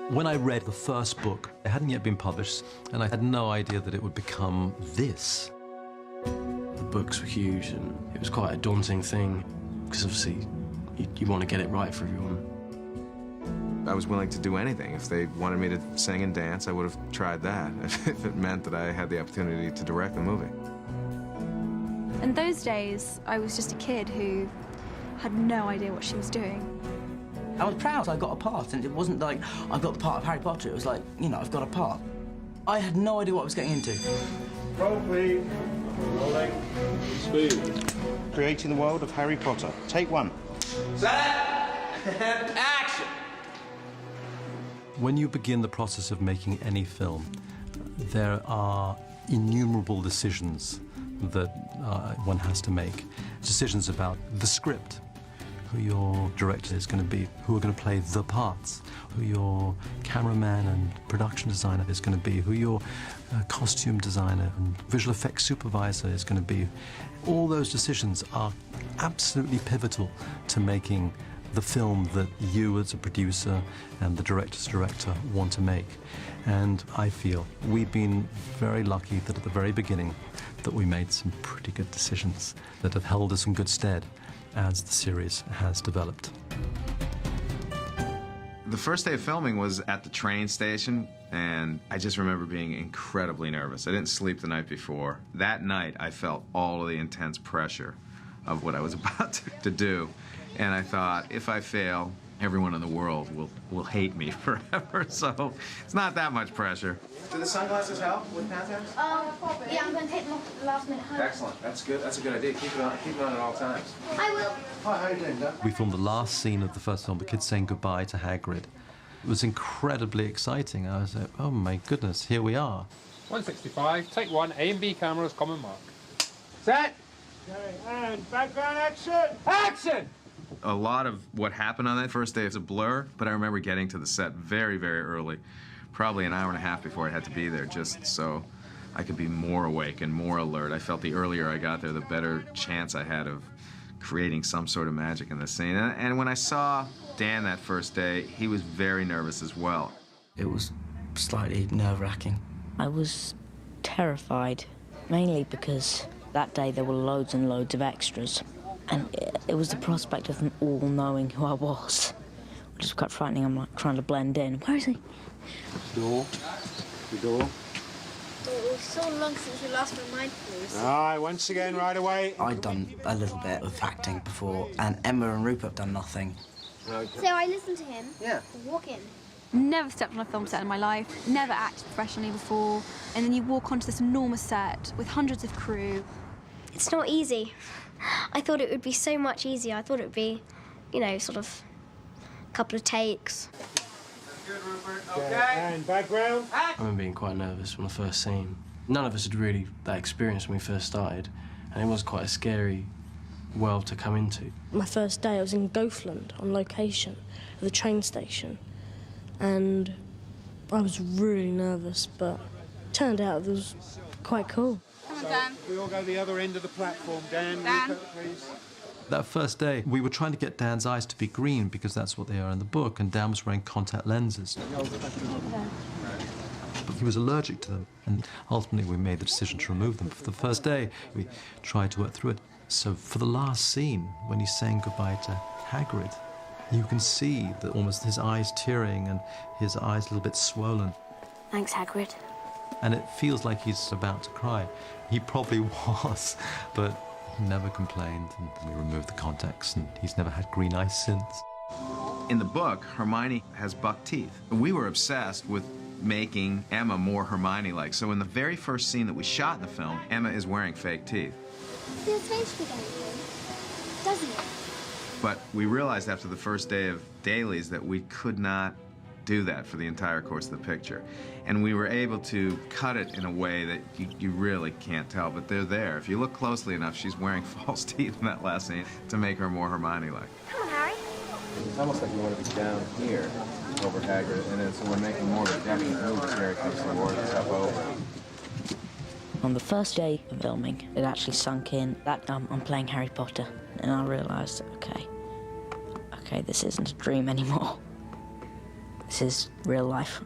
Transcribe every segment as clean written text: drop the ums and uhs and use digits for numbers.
When I read the first book, it hadn't yet been published, and I had no idea that it would become this. The books were huge, and it was quite a daunting thing, because obviously you want to get it right for everyone. I was willing to do anything. If they wanted me to sing and dance, I would have tried that, if it meant that I had the opportunity to direct the movie. In those days, I was just a kid who had no idea what she was doing. I was proud I got a part, and it wasn't like I got the part of Harry Potter. It was like, you know, I've got a part. I had no idea what I was getting into. Roll, please. Rolling. Speed. Creating the world of Harry Potter. Take one. Set and action! When you begin the process of making any film, there are innumerable decisions that one has to make. Decisions about the script, who your director is going to be, who are going to play the parts, who your cameraman and production designer is going to be, who your costume designer and visual effects supervisor is going to be. All those decisions are absolutely pivotal to making the film that you as a producer and the director's director want to make. And I feel we've been very lucky that at the very beginning that we made some pretty good decisions that have held us in good stead as the series has developed. The first day of filming was at the train station, and I just remember being incredibly nervous. I didn't sleep the night before. That night, I felt all of the intense pressure of what I was about to do. And I thought, if I fail, everyone in the world will hate me forever. So it's not that much pressure. Do the sunglasses help with contacts? Yeah, I'm going to take them off at the last minute. Excellent. That's good. That's a good idea. Keep it on at all times. I will. Hi, how you doing, Dan? We filmed the last scene of the first film, the kids saying goodbye to Hagrid. It was incredibly exciting. I was like, oh my goodness, here we are. 165, take one, A and B cameras, common mark. Set! Okay, and background action! Action! A lot of what happened on that first day is a blur, but I remember getting to the set very, very early, probably an hour and a half before I had to be there, just so I could be more awake and more alert. I felt the earlier I got there, the better chance I had of creating some sort of magic in the scene. And when I saw Dan that first day, he was very nervous as well. It was slightly nerve-wracking. I was terrified, mainly because that day there were loads and loads of extras. And it was the prospect of them all knowing who I was, which is quite frightening. I'm like trying to blend in. Where is he? Door. The door. It was so long since we last reminded us. All right, once again, right away. I'd done a little bit of acting before, and Emma and Rupert have done nothing. So I listened to him. Yeah. Walk in. Never stepped on a film set in my life, never acted professionally before, and then you walk onto this enormous set with hundreds of crew. It's not easy. I thought it would be so much easier. I thought it would be, you know, sort of a couple of takes. Good, Rupert. Okay. And background. I remember being quite nervous from the first scene. None of us had really that experience when we first started, and it was quite a scary world to come into. My first day I was in Gothland on location at the train station, and I was really nervous, but it turned out it was quite cool. Come on, Dan. We all go to the other end of the platform. Dan, Dan. Rupert, please. That first day, we were trying to get Dan's eyes to be green because that's what they are in the book, and Dan was wearing contact lenses. But he was allergic to them, and ultimately we made the decision to remove them. For the first day, we tried to work through it. So for the last scene, when he's saying goodbye to Hagrid, you can see that almost his eyes tearing and his eyes a little bit swollen. Thanks, Hagrid. And it feels like he's about to cry. He probably was, but he never complained, and we removed the contacts, and he's never had green eyes since. In the book, Hermione has buck teeth. We were obsessed with making Emma more Hermione-like. So in the very first scene that we shot in the film, Emma is wearing fake teeth. Feels strange to be going through, doesn't it? But we realized after the first day of dailies that we could not do that for the entire course of the picture. And we were able to cut it in a way that you really can't tell, but they're there. If you look closely enough, she's wearing false teeth in that last scene to make her more Hermione-like. Come on, Harry. It's almost like you want to be down here over Hagrid, and then so we're making more of a definite move as Harry comes towards us up over. On the first day of filming, it actually sunk in that I'm playing Harry Potter, and I realised, okay, this isn't a dream anymore. this is real life.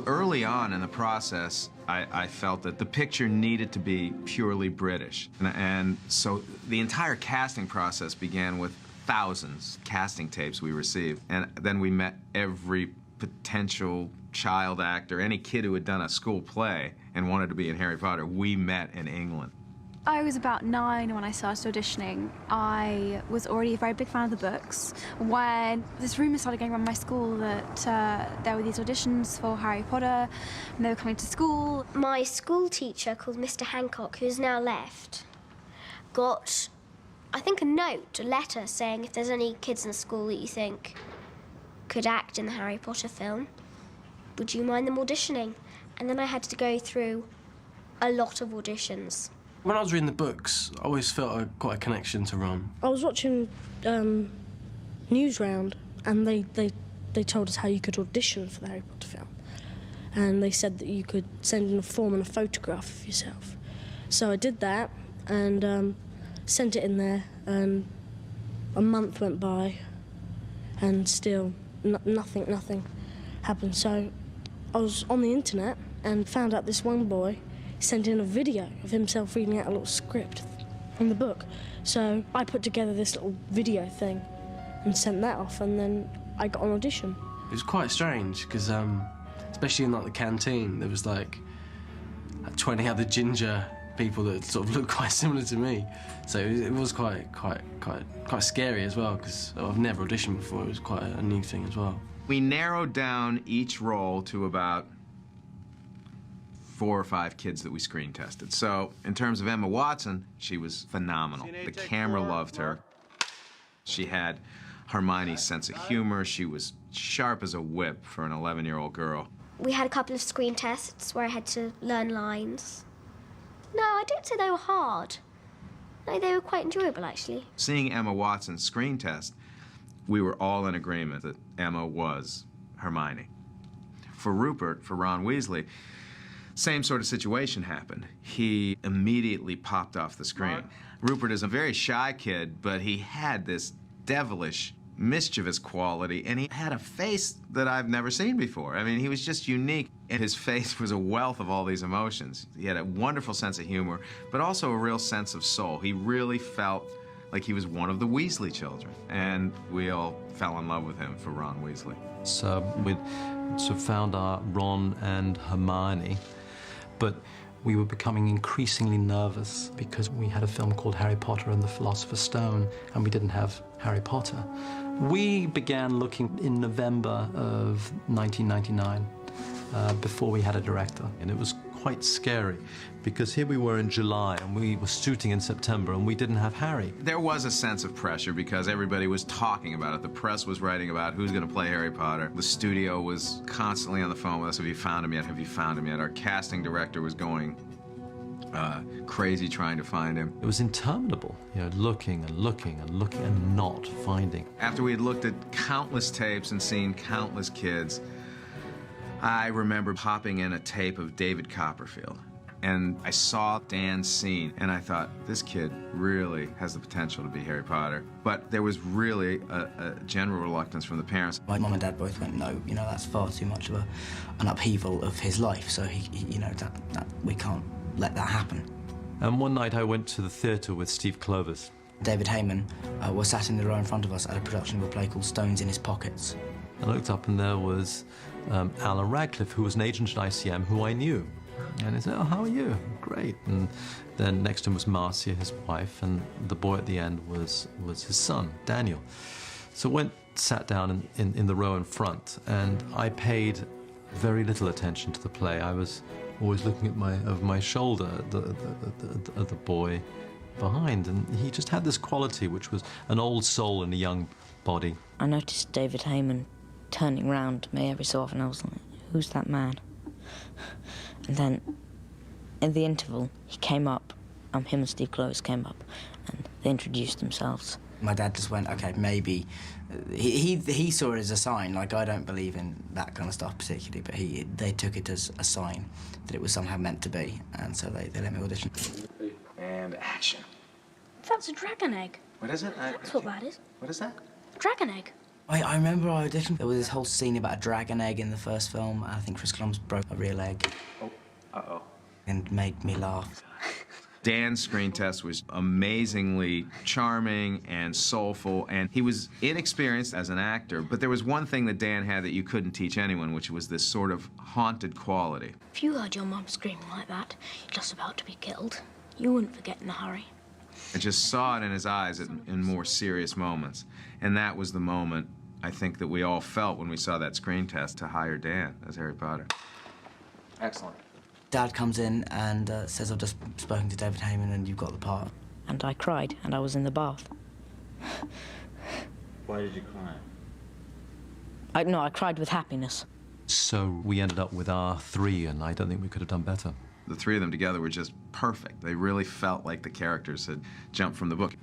Early on in the process, I felt that the picture needed to be purely British. And so the entire casting process began with thousands of casting tapes we received. And then we met every potential child actor, any kid who had done a school play and wanted to be in Harry Potter, we met in England. I was about 9 when I started auditioning. I was already a very big fan of the books. When this rumour started going around my school that there were these auditions for Harry Potter and they were coming to school. My school teacher, called Mr. Hancock, who's now left, got, I think, a letter saying if there's any kids in school that you think could act in the Harry Potter film, would you mind them auditioning? And then I had to go through a lot of auditions. When I was reading the books, I always felt quite a connection to Ron. I was watching Newsround, and they told us how you could audition for the Harry Potter film. And they said that you could send in a form and a photograph of yourself. So I did that, and sent it in there, and a month went by, and still nothing happened. So I was on the internet and found out this one boy sent in a video of himself reading out a little script from the book. So I put together this little video thing and sent that off, and then I got an audition. It was quite strange, because especially in the canteen, there was like 20 other ginger people that sort of looked quite similar to me. So it was quite scary as well, because I've never auditioned before. It was quite a new thing as well. We narrowed down each role to about 4 or 5 kids that we screen tested. So in terms of Emma Watson, she was phenomenal. The camera loved her. She had Hermione's sense of humor. She was sharp as a whip for an 11-year-old girl. We had a couple of screen tests where I had to learn lines. No, I don't say they were hard. No, they were quite enjoyable, actually. Seeing Emma Watson's screen test, we were all in agreement that Emma was Hermione. For Rupert, for Ron Weasley, same sort of situation happened. He immediately popped off the screen. Rupert is a very shy kid, but he had this devilish, mischievous quality, and he had a face that I've never seen before. I mean, he was just unique, and his face was a wealth of all these emotions. He had a wonderful sense of humor, but also a real sense of soul. He really felt like he was one of the Weasley children, and we all fell in love with him for Ron Weasley. So we sort of found our Ron and Hermione, but we were becoming increasingly nervous because we had a film called Harry Potter and the Philosopher's Stone, and we didn't have Harry Potter. We began looking in November of 1999, before we had a director, and it was quite scary because here we were in July and we were shooting in September and we didn't have Harry. There was a sense of pressure because everybody was talking about it. The press was writing about who's going to play Harry Potter. The studio was constantly on the phone with us. Have you found him yet? Have you found him yet? Our casting director was going crazy trying to find him. It was interminable, you know, looking and looking and looking and not finding. After we had looked at countless tapes and seen countless kids, I remember popping in a tape of David Copperfield, and I saw Dan's scene, and I thought, this kid really has the potential to be Harry Potter. But there was really a general reluctance from the parents. My mum and dad both went, no, you know, that's far too much of an upheaval of his life, so he you know, that we can't let that happen. And one night I went to the theatre with Steve Clovis. David Heyman was sat in the row in front of us at a production of a play called Stones in His Pockets. I looked up and there was Daniel Radcliffe, who was an agent at ICM who I knew. And he said, oh, how are you? Great. And then next to him was Marcia, his wife, and the boy at the end was his son, Daniel. So went, sat down in the row in front, and I paid very little attention to the play. I was always looking at over my shoulder at the boy behind, and he just had this quality which was an old soul in a young body. I noticed David Heyman turning round to me every so often. I was like, who's that man? And then in the interval he came up, him and Steve Clovis came up and they introduced themselves. My dad just went, okay, maybe he saw it as a sign. Like, I don't believe in that kind of stuff particularly, but they took it as a sign that it was somehow meant to be, and so they let me audition. And action. That's a dragon egg. What is it? That's what that is. What is that? Dragon egg. I remember I auditioned. There was this whole scene about a dragon egg in the first film. I think Chris Columbus broke a real egg. Oh, uh-oh. And made me laugh. Dan's screen test was amazingly charming and soulful, and he was inexperienced as an actor, but there was one thing that Dan had that you couldn't teach anyone, which was this sort of haunted quality. If you heard your mum screaming like that, you're just about to be killed, you wouldn't forget in a hurry. I just saw it in his eyes in more serious moments, and that was the moment I think that we all felt when we saw that screen test to hire Dan as Harry Potter. Excellent. Dad comes in and says, I've just spoken to David Heyman and you've got the part. And I cried, and I was in the bath. Why did you cry? I cried with happiness. So we ended up with our three, and I don't think we could have done better. The three of them together were just perfect. They really felt like the characters had jumped from the book.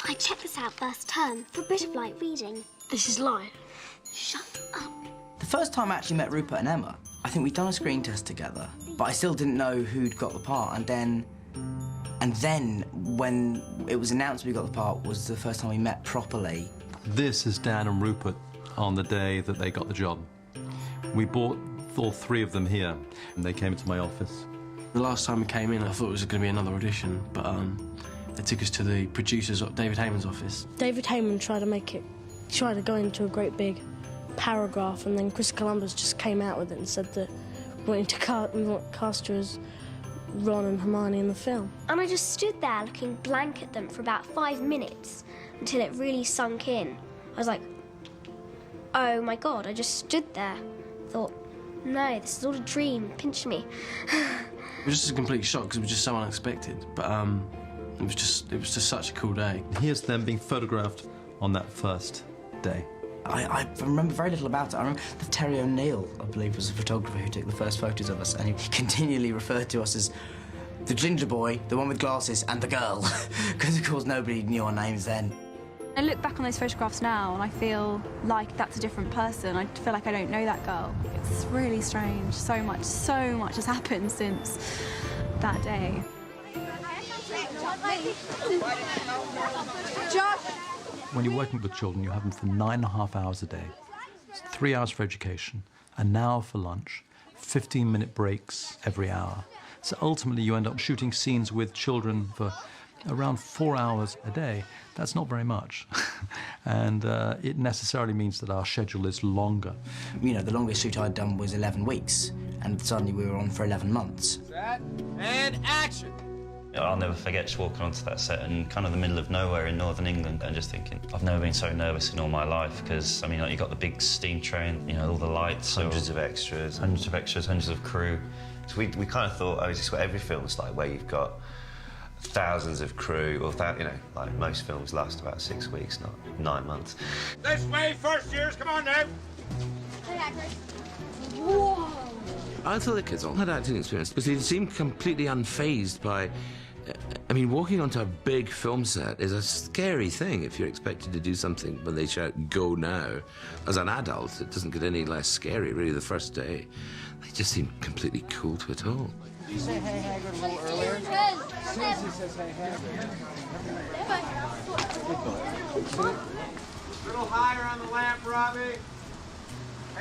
I checked this out first term for a bit of light reading. This is light. Shut up. The first time I actually met Rupert and Emma, I think we'd done a screen test together, but I still didn't know who'd got the part. And then when it was announced we got the part was the first time we met properly. This is Dan and Rupert on the day that they got the job. We brought all three of them here, and they came into my office. The last time we came in, I thought it was going to be another audition, but they took us to the producer's, David Heyman's office. David Heyman tried to go into a great big paragraph, and then Chris Columbus just came out with it and said that we want to cast you as Ron and Hermione in the film. And I just stood there looking blank at them for about 5 minutes until it really sunk in. I was like, oh my God, I just stood there. Thought, no, this is all a dream, pinch me. It was just a complete shock because it was just so unexpected, but it was just such a cool day. Here's them being photographed on that first day. I remember very little about it. I remember that Terry O'Neill, I believe, was the photographer who took the first photos of us, and he continually referred to us as the ginger boy, the one with glasses, and the girl, because of course nobody knew our names then. I look back on those photographs now and I feel like that's a different person. I feel like I don't know that girl. It's really strange. So much has happened since that day. When you're working with children, you have them for 9.5 hours a day. It's 3 hours for education, an hour for lunch, 15-minute breaks every hour. So ultimately, you end up shooting scenes with children for around 4 hours a day. That's not very much. And it necessarily means that our schedule is longer. You know, the longest shoot I'd done was 11 weeks, and suddenly we were on for 11 months. Set, and action! I'll never forget just walking onto that set in kind of the middle of nowhere in northern England and just thinking, I've never been so nervous in all my life because, I mean, like, you got the big steam train, you know, all the lights, hundreds of extras, hundreds of crew. So we kind of thought, oh, is this what every film's like, where you've got thousands of crew, or you know, like most films last about 6 weeks, not 9 months. This way, first years, come on now! Whoa! I thought the kids all had acting experience because they seemed completely unfazed by... I mean, walking onto a big film set is a scary thing if you're expected to do something when they shout, go now. As an adult, it doesn't get any less scary, really, the first day. They just seemed completely cool to it all. Did you say hey Hagrid a little earlier? As soon as he says hey Hagrid. A little higher on the lamp, Robbie.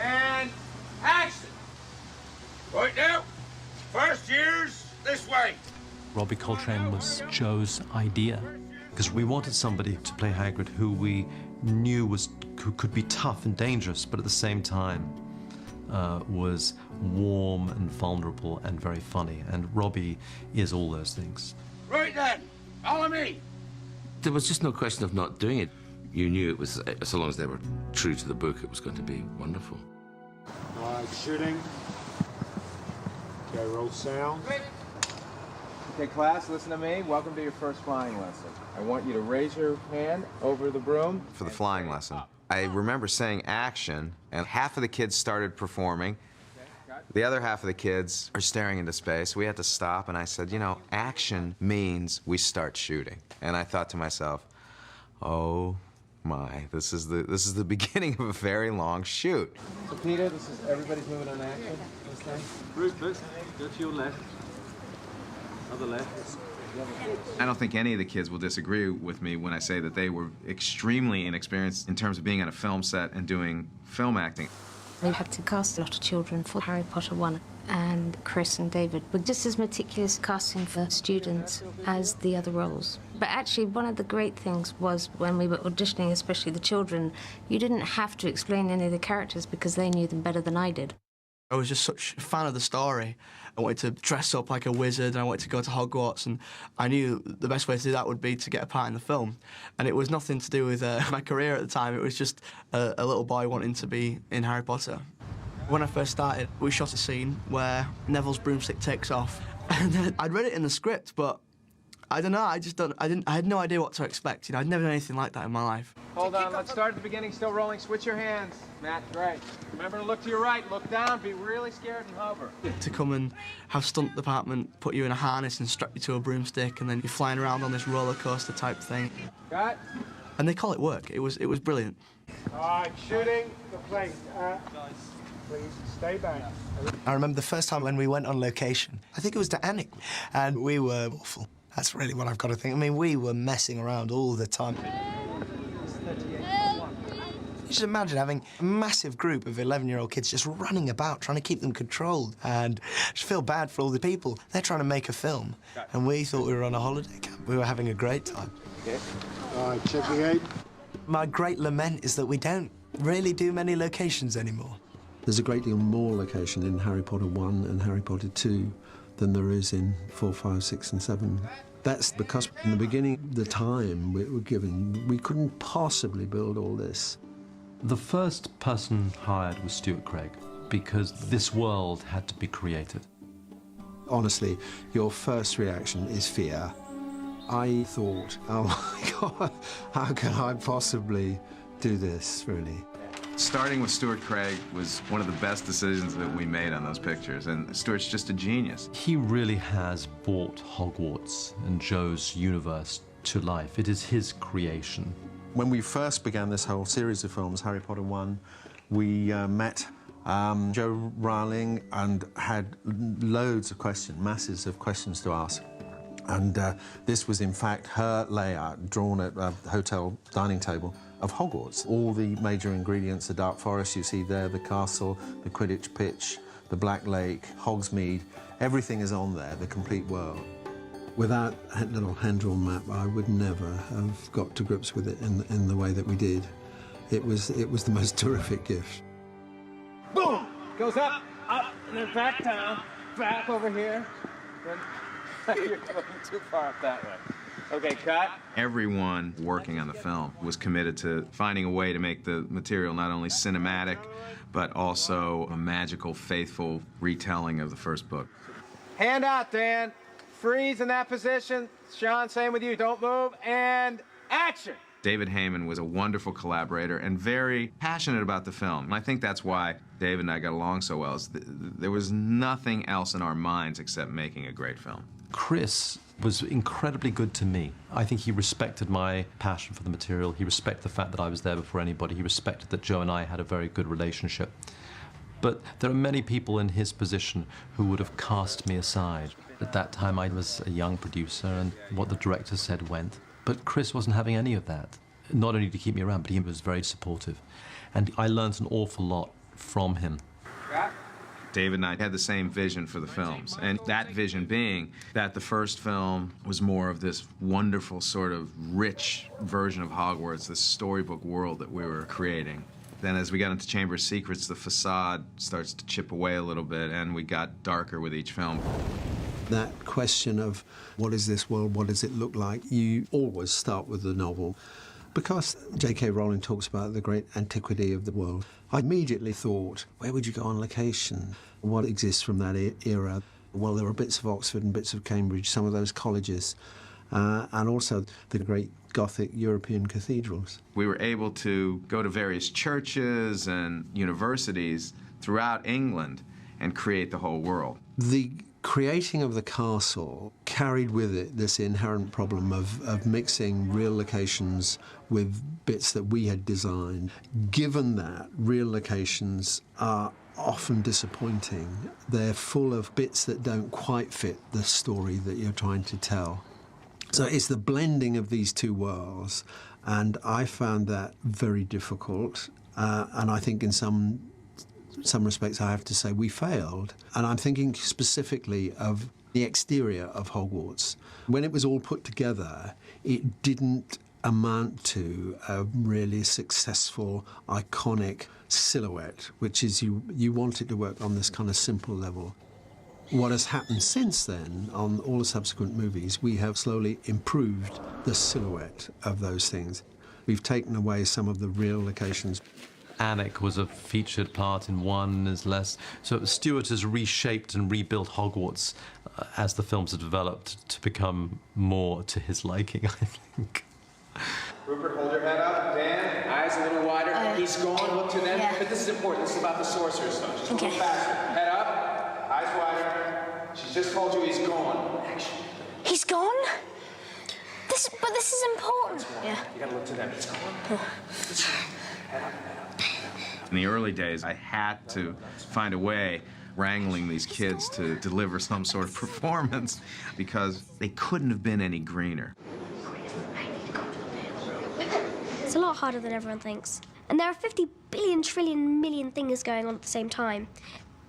And action! Right now, first years, this way. Robbie Coltrane was Joe's idea, because we wanted somebody to play Hagrid who we knew could be tough and dangerous, but at the same time was warm and vulnerable and very funny. And Robbie is all those things. Right then, follow me. There was just no question of not doing it. You knew it was, so long as they were true to the book, it was going to be wonderful. All right, shooting. Okay, roll sound. Okay, class, listen to me. Welcome to your first flying lesson. I want you to raise your hand over the broom. For the flying lesson, I remember saying action, and half of the kids started performing. The other half of the kids are staring into space. We had to stop, and I said, you know, action means we start shooting. And I thought to myself, oh my, this is the beginning of a very long shoot. So Peter, this is everybody's moving on action this time. Rupert, go to your left. Other left. I don't think any of the kids will disagree with me when I say that they were extremely inexperienced in terms of being on a film set and doing film acting. We had to cast a lot of children for Harry Potter 1, and Chris and David were just as meticulous casting for students as the other roles. But actually, one of the great things was when we were auditioning, especially the children, you didn't have to explain any of the characters because they knew them better than I did. I was just such a fan of the story. I wanted to dress up like a wizard and I wanted to go to Hogwarts, and I knew the best way to do that would be to get a part in the film. And it was nothing to do with my career at the time. It was just a little boy wanting to be in Harry Potter. When I first started, we shot a scene where Neville's broomstick takes off. And I'd read it in the script, but I don't know, I had no idea what to expect. You know, I'd never done anything like that in my life. Hold on, let's start at the beginning, still rolling. Switch your hands. Matt, great. Remember to look to your right, look down, be really scared and hover. To come and have stunt department put you in a harness and strap you to a broomstick, and then you're flying around on this roller coaster type thing. Got? And they call it work. It was brilliant. All right, shooting the plate. Please stay back. I remember the first time when we went on location. I think it was to Annick, and we were awful. That's really what I've got to think. I mean, we were messing around all the time. You just imagine having a massive group of 11-year-old kids just running about, trying to keep them controlled, and just feel bad for all the people. They're trying to make a film, and we thought we were on a holiday camp. We were having a great time. Okay. All right, checking eight. My great lament is that we don't really do many locations anymore. There's a great deal more location in Harry Potter 1 and Harry Potter 2 than there is in 4, 5, 6 and 7. That's because in the beginning, the time we were given, we couldn't possibly build all this. The first person hired was Stuart Craig, because this world had to be created. Honestly, your first reaction is fear. I thought, oh my God, how can I possibly do this, really? Starting with Stuart Craig was one of the best decisions that we made on those pictures, and Stuart's just a genius. He really has brought Hogwarts and Joe's universe to life. It is his creation. When we first began this whole series of films, Harry Potter 1, we met Joe Rowling and had loads of questions, masses of questions to ask. And this was, in fact, her layout, drawn at a hotel dining table of Hogwarts. All the major ingredients, the Dark Forest you see there, the castle, the Quidditch pitch, the Black Lake, Hogsmeade, everything is on there, the complete world. Without a little hand-drawn map, I would never have got to grips with it in the way that we did. It was the most terrific gift. Boom! Goes up, and then back down, back over here. Then you're going too far up that way. Okay, cut. Everyone working on the film was committed to finding a way to make the material not only cinematic, but also a magical, faithful retelling of the first book. Hand out, Dan. Freeze in that position. Sean, same with you. Don't move. And action. David Heyman was a wonderful collaborator and very passionate about the film. And I think that's why David and I got along so well. There was nothing else in our minds except making a great film. Chris was incredibly good to me. I think he respected my passion for the material. He respected the fact that I was there before anybody. He respected that Joe and I had a very good relationship. But there are many people in his position who would have cast me aside. At that time, I was a young producer, and what the director said went. But Chris wasn't having any of that. Not only to keep me around, but he was very supportive. And I learned an awful lot from him. David and I had the same vision for the films, and that vision being that the first film was more of this wonderful sort of rich version of Hogwarts, this storybook world that we were creating. Then as we got into Chamber of Secrets, the facade starts to chip away a little bit, and we got darker with each film. That question of what is this world, what does it look like, you always start with the novel. Because J.K. Rowling talks about the great antiquity of the world, I immediately thought, where would you go on location? What exists from that era? Well, there were bits of Oxford and bits of Cambridge, some of those colleges, and also the great Gothic European cathedrals. We were able to go to various churches and universities throughout England and create the whole world. The creating of the castle carried with it this inherent problem of mixing real locations with bits that we had designed. Given that real locations are often disappointing, they're full of bits that don't quite fit the story that you're trying to tell. So it's the blending of these two worlds, and I found that very difficult, and I think in some respects I have to say we failed. And I'm thinking specifically of the exterior of Hogwarts. When it was all put together, it didn't amount to a really successful, iconic silhouette, which is you want it to work on this kind of simple level. What has happened since then, on all the subsequent movies, we have slowly improved the silhouette of those things. We've taken away some of the real locations. Anik was a featured part in one, is less. So Stewart has reshaped and rebuilt Hogwarts as the films have developed to become more to his liking, I think. Rupert, hold your head up. Dan, eyes a little wider. He's gone. Look to them. Yeah. But this is important. This is about the sorcerer's stone. Just a little faster. Head up. Eyes wider. She's just told you he's gone. Action. He's gone? But this is important. Yeah. You gotta look to them. He's gone. Head up. In the early days, I had to find a way wrangling these kids to deliver some sort of performance because they couldn't have been any greener. It's a lot harder than everyone thinks. And there are 50 billion, trillion, million things going on at the same time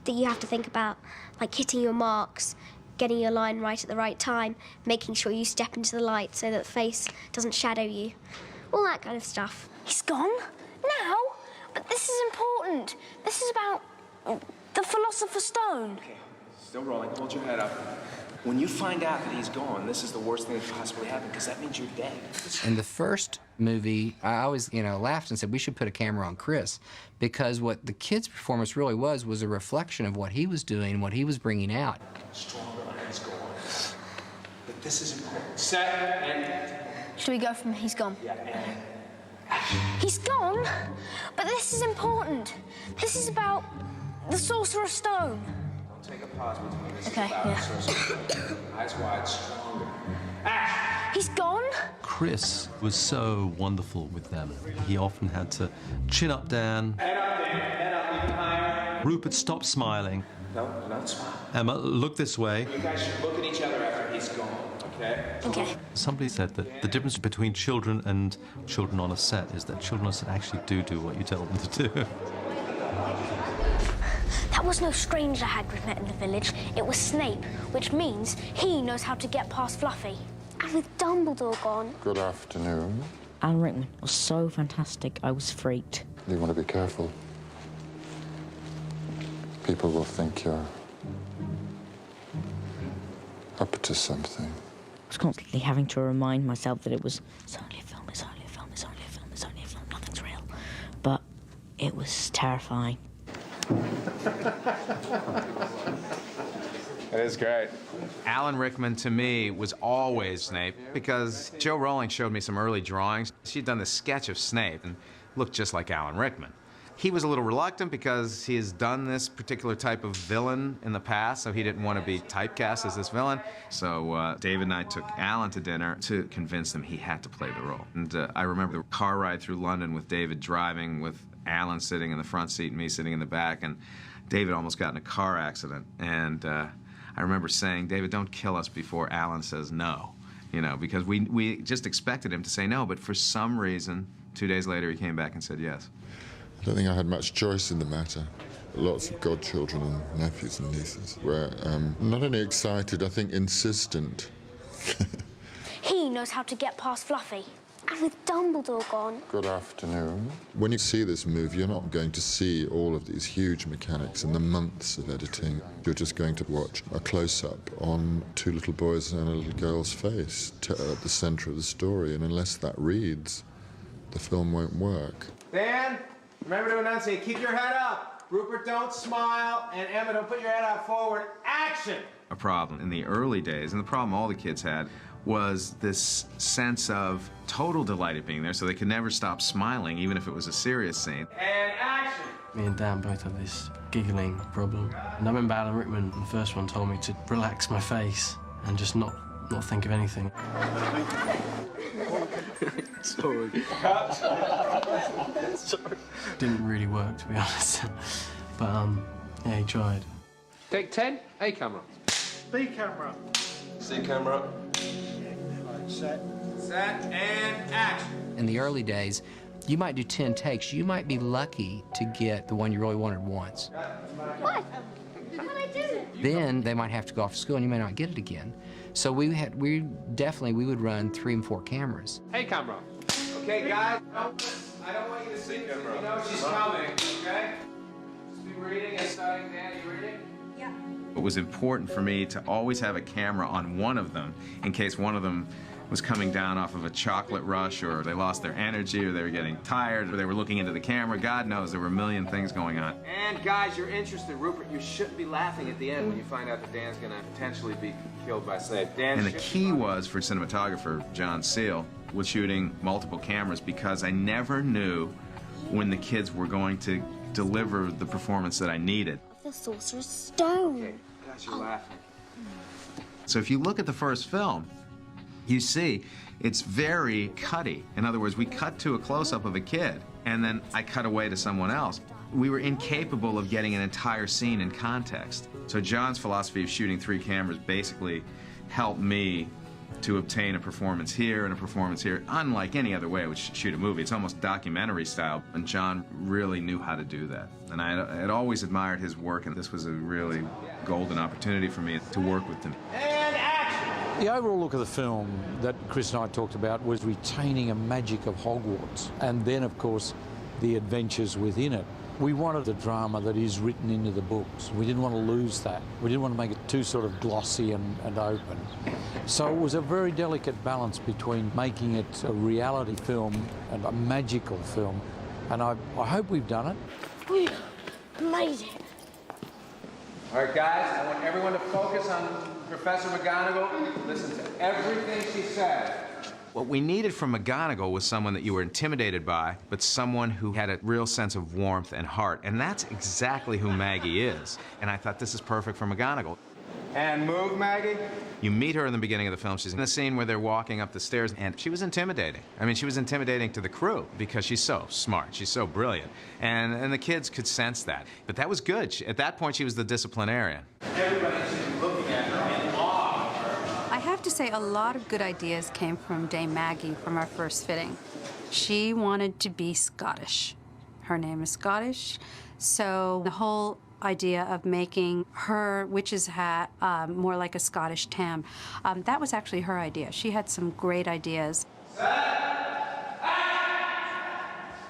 that you have to think about, like hitting your marks, getting your line right at the right time, making sure you step into the light so that the face doesn't shadow you. All that kind of stuff. He's gone? Now? But this is important. This is about the Philosopher's Stone. Okay, still rolling. Hold your head up. When you find out that he's gone, this is the worst thing that could possibly happen, because that means you're dead. In the first movie, I always, laughed and said we should put a camera on Chris, because what the kid's performance really was a reflection of what he was doing, what he was bringing out. Stronger when he's gone. But this is important. Set and... Should we go from he's gone? Yeah, and... He's gone? But this is important. This is about the Sorcerer's Stone. Don't take a pause between this. Okay, yeah. Eyes wide, stronger. Action! He's gone? Chris was so wonderful with them. He often had to chin up Dan. Head up, Dan. Head up, even higher. Rupert, stop smiling. No, don't smile. Emma, look this way. You guys should look at each other after he's gone, okay? Okay. Somebody said that the difference between children and children on a set is that children on a set actually do what you tell them to do. That was no stranger Hagrid met in the village. It was Snape, which means he knows how to get past Fluffy. And with Dumbledore gone... Good afternoon. Alan Rickman was so fantastic, I was freaked. You want to be careful. People will think you're up to something. I was constantly having to remind myself that it's only a film, it's only a film, it's only a film, it's only a film, nothing's real. But it was terrifying. It is great. Alan Rickman, to me, was always Snape because Joe Rowling showed me some early drawings. She'd done this sketch of Snape and looked just like Alan Rickman. He was a little reluctant because he has done this particular type of villain in the past, so he didn't want to be typecast as this villain. So David and I took Alan to dinner to convince him he had to play the role. And I remember the car ride through London with David driving, with Alan sitting in the front seat and me sitting in the back, and David almost got in a car accident. And I remember saying, David, don't kill us before Alan says no, because we just expected him to say no, but for some reason, 2 days later, he came back and said yes. I don't think I had much choice in the matter. Lots of godchildren and nephews and nieces were not only excited, I think insistent. He knows how to get past Fluffy. And with Dumbledore gone... Good afternoon. When you see this movie, you're not going to see all of these huge mechanics and the months of editing. You're just going to watch a close-up on two little boys and a little girl's face at the centre of the story, and unless that reads, the film won't work. Dan, remember to enunciate. Keep your head up. Rupert, don't smile. And Emma, don't put your head out forward. Action! A problem in the early days, and the problem all the kids had, was this sense of total delight at being there, so they could never stop smiling, even if it was a serious scene. And action! Me and Dan both have this giggling problem. And I remember Alan Rickman, the first one, told me to relax my face and just not think of anything. Sorry. Sorry. Didn't really work, to be honest. But, yeah, he tried. Take 10, A camera. B camera. C camera. Set. Set and action. In the early days, you might do 10 takes. You might be lucky to get the one you really wanted once. What? What did I do? Then they might have to go off to school and you may not get it again. So we would run 3 and 4 cameras. Hey, camera. Okay, guys, I don't want you to see this. You know she's coming, okay? Just be reading and studying. Dan, you reading? Yeah. It was important for me to always have a camera on one of them in case one of them was coming down off of a chocolate rush, or they lost their energy, or they were getting tired, or they were looking into the camera. God knows, there were a million things going on. And guys, you're interested. Rupert, you shouldn't be laughing at the end when you find out that Dan's gonna potentially be killed by Slade. And the key was, for cinematographer John Seal, was shooting multiple cameras, because I never knew when the kids were going to deliver the performance that I needed. The Sorcerer's Stone. Okay, guys, you're laughing. So if you look at the first film, you see it's very cutty. In other words, we cut to a close-up of a kid, and then I cut away to someone else. We were incapable of getting an entire scene in context. So John's philosophy of shooting 3 cameras basically helped me to obtain a performance here and a performance here, unlike any other way I would shoot a movie. It's almost documentary style, and John really knew how to do that. And I had always admired his work, and this was a really golden opportunity for me to work with him. And action! The overall look of the film that Chris and I talked about was retaining a magic of Hogwarts, and then, of course, the adventures within it. We wanted a drama that is written into the books. We didn't want to lose that. We didn't want to make it too sort of glossy and open. So it was a very delicate balance between making it a reality film and a magical film. And I hope we've done it. We made it. All right, guys, I want everyone to focus on Professor McGonagall. Listen to everything she says. What we needed from McGonagall was someone that you were intimidated by, but someone who had a real sense of warmth and heart. And that's exactly who Maggie is. And I thought this is perfect for McGonagall. And move, Maggie. You meet her in the beginning of the film. She's in a scene where they're walking up the stairs, and she was intimidating. I mean, she was intimidating to the crew because she's so smart. She's so brilliant. And the kids could sense that. But that was good. At that point, she was the disciplinarian. Everybody should be looking at her in awe of her. I have to say, a lot of good ideas came from Dame Maggie from our first fitting. She wanted to be Scottish. Her name is Scottish, so the whole idea of making her witch's hat more like a Scottish tam, that was actually her idea. She had some great ideas.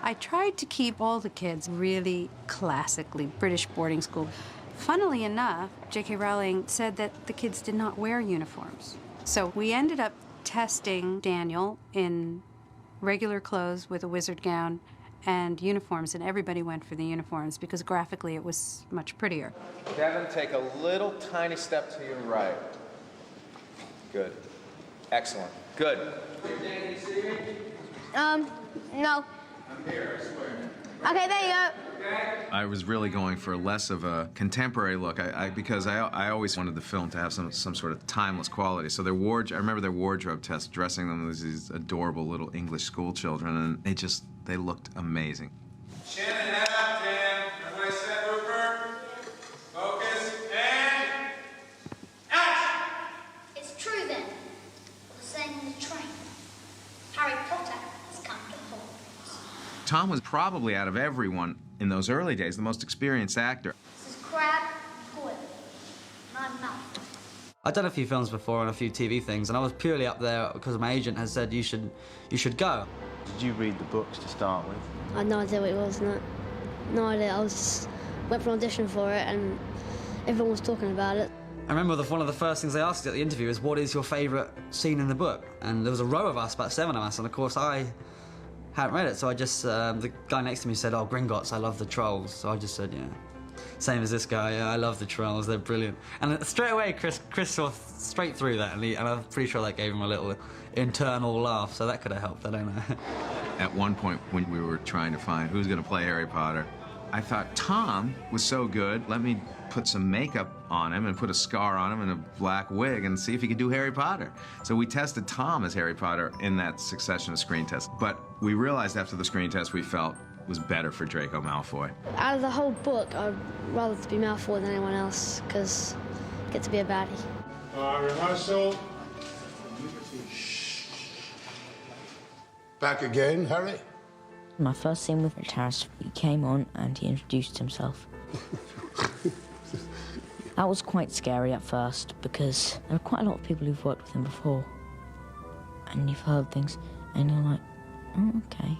I tried to keep all the kids really classically British boarding school. Funnily enough, J.K. Rowling said that the kids did not wear uniforms. So we ended up testing Daniel in regular clothes with a wizard gown and uniforms, and everybody went for the uniforms because graphically it was much prettier. Devin, take a little tiny step to your right. Good. Excellent. Good. Dan, can you see me? No. I'm here, I swear. Okay, there you go. I was really going for less of a contemporary look, because I always wanted the film to have some sort of timeless quality. So their I remember their wardrobe test, dressing them as these adorable little English school children, and they looked amazing. Chin and head up, Dan. Everybody set, Rupert. Focus, and action! It's true then. The same in the train. Harry Potter has come to Hogwarts. Tom was probably, out of everyone in those early days, the most experienced actor. This is Crab Goyle. And I'm Malfoy. I'd done a few films before and a few TV things, and I was purely up there because my agent had said you should go. Did you read the books to start with? I had no idea what it was, no idea. I went for an audition for it, and everyone was talking about it. I remember one of the first things they asked at the interview is, what is your favourite scene in the book? And there was a row of us, about 7 of us, and of course I hadn't read it, so I just, the guy next to me said, oh, Gringotts, I love the trolls. So I just said, yeah. Same as this guy, yeah, I love the trolls, they're brilliant. And straight away, Chris saw straight through that, and I'm pretty sure that gave him a little internal laugh, so that could have helped, I don't know. At one point, when we were trying to find who's going to play Harry Potter, I thought Tom was so good, let me put some makeup on him and put a scar on him and a black wig and see if he could do Harry Potter. So we tested Tom as Harry Potter in that succession of screen tests. But we realized after the screen test we felt was better for Draco Malfoy. Out of the whole book, I'd rather to be Malfoy than anyone else, because I get to be a baddie. Rehearsal. Back again, Harry? My first scene with Terrace, he came on and he introduced himself. That was quite scary at first because there are quite a lot of people who've worked with him before. And you've heard things and you're like, oh, okay.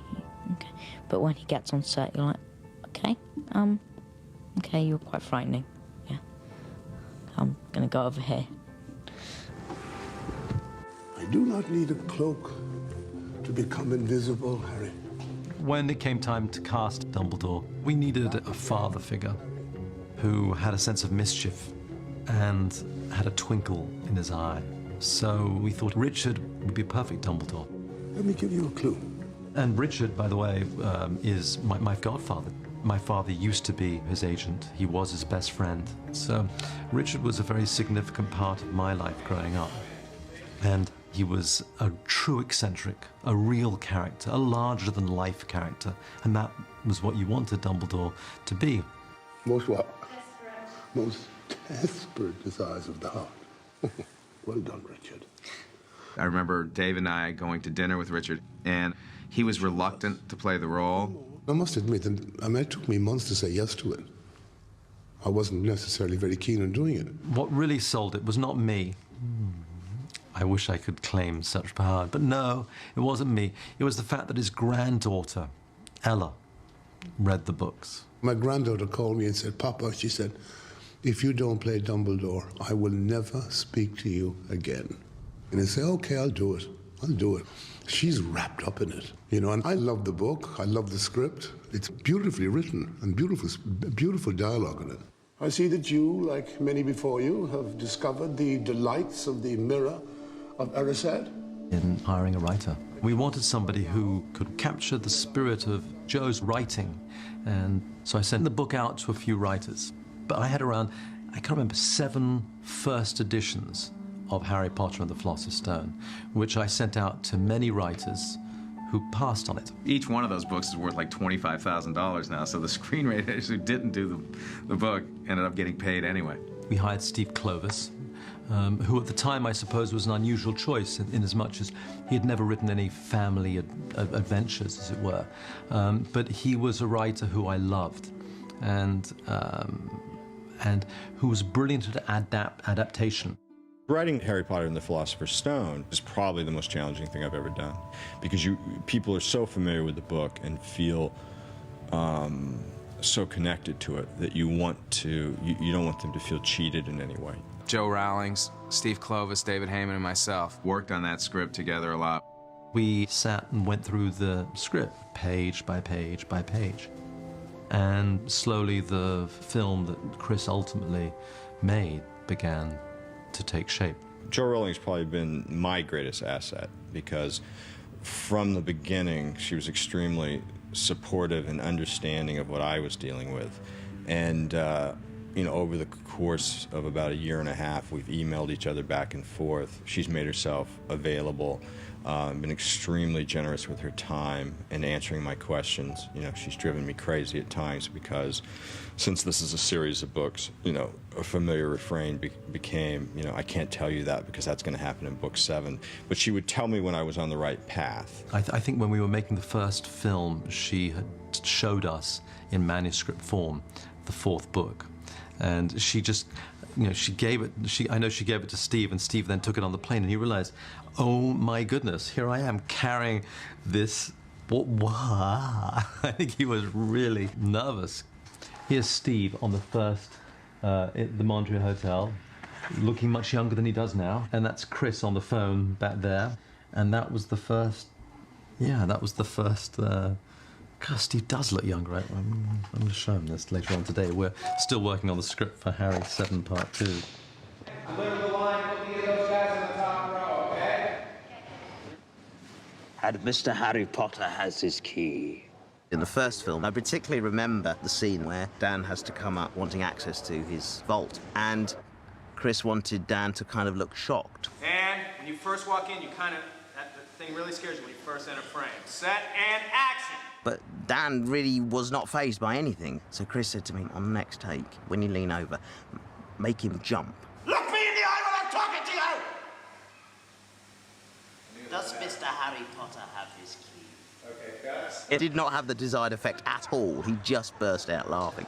But when he gets on set, you're like, okay, you're quite frightening. Yeah. I'm gonna go over here. I do not need a cloak to become invisible, Harry. When it came time to cast Dumbledore, we needed a father figure who had a sense of mischief and had a twinkle in his eye. So we thought Richard would be a perfect Dumbledore. Let me give you a clue. And Richard, by the way, is my godfather. My father used to be his agent. He was his best friend. So Richard was a very significant part of my life growing up. And he was a true eccentric, a real character, a larger-than-life character. And that was what you wanted Dumbledore to be. Most what? Most desperate desires of the heart. Well done, Richard. I remember Dave and I going to dinner with Richard, and he was reluctant to play the role. I must admit that it took me months to say yes to it. I wasn't necessarily very keen on doing it. What really sold it was not me. I wish I could claim such power, but no, it wasn't me. It was the fact that his granddaughter, Ella, read the books. My granddaughter called me and said, Papa, she said, if you don't play Dumbledore, I will never speak to you again. And I say, okay, I'll do it. I'll do it. She's wrapped up in it, you know, and I love the book. I love the script. It's beautifully written and beautiful dialogue in it. I see that you, like many before you, have discovered the delights of the mirror of Erised. In hiring a writer, we wanted somebody who could capture the spirit of Joe's writing. And so I sent the book out to a few writers. But I had around, I can't remember, 7 first editions of Harry Potter and the Philosopher's Stone, which I sent out to many writers who passed on it. Each one of those books is worth like $25,000 now, so the screenwriters who didn't do the book ended up getting paid anyway. We hired Steve Clovis, who at the time I suppose was an unusual choice in as much as he had never written any family adventures, as it were. But he was a writer who I loved and who was brilliant at adaptation. Writing Harry Potter and the Philosopher's Stone is probably the most challenging thing I've ever done, because people are so familiar with the book and feel so connected to it that you don't want them to feel cheated in any way. Joe Rowling, Steve Clovis, David Heyman, and myself worked on that script together a lot. We sat and went through the script page by page by page. And slowly the film that Chris ultimately made began to take shape. Joe Rowling's probably been my greatest asset, because from the beginning she was extremely supportive and understanding of what I was dealing with. And you know, over the course of about 1.5 years, we've emailed each other back and forth. She's made herself available, been extremely generous with her time and answering my questions. You know, she's driven me crazy at times because, since this is a series of books, you know, a familiar refrain became, you know, I can't tell you that because that's going to happen in book 7. But she would tell me when I was on the right path. I think when we were making the first film, she had showed us in manuscript form the 4th book. And she just, you know, I know she gave it to Steve, and Steve then took it on the plane, and he realized, oh my goodness, here I am carrying this. I think he was really nervous. Here's Steve on the first, at the Mondrian Hotel, looking much younger than he does now. And that's Chris on the phone back there. And that was the first, God, Steve does look younger, right? I'm going to show him this later on today. We're still working on the script for Harry 7 Part 2. Clear the line, put me and those guys in the top row, okay? And Mr. Harry Potter has his key. In the first film, I particularly remember the scene where Dan has to come up wanting access to his vault, and Chris wanted Dan to kind of look shocked. And when you first walk in, that thing really scares you when you first enter frame. Set and action! But Dan really was not fazed by anything. So Chris said to me, on the next take, when you lean over, make him jump. Look me in the eye when I'm talking to you! Does Mr. Harry Potter have his key? It did not have the desired effect at all. He just burst out laughing.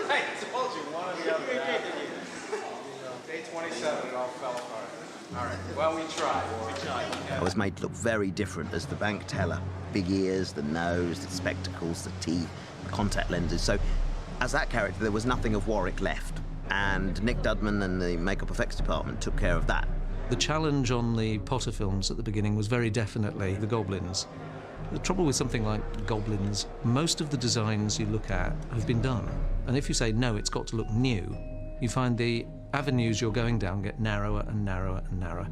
I told you, one or the other. Day 27, it all fell apart. All right, well, we tried. I was made to look very different as the bank teller. Big ears, the nose, the spectacles, the teeth, the contact lenses. So, as that character, there was nothing of Warwick left. And Nick Dudman and the makeup effects department took care of that. The challenge on the Potter films at the beginning was very definitely the goblins. The trouble with something like goblins, most of the designs you look at have been done. And if you say, no, it's got to look new, you find the avenues you're going down get narrower and narrower and narrower.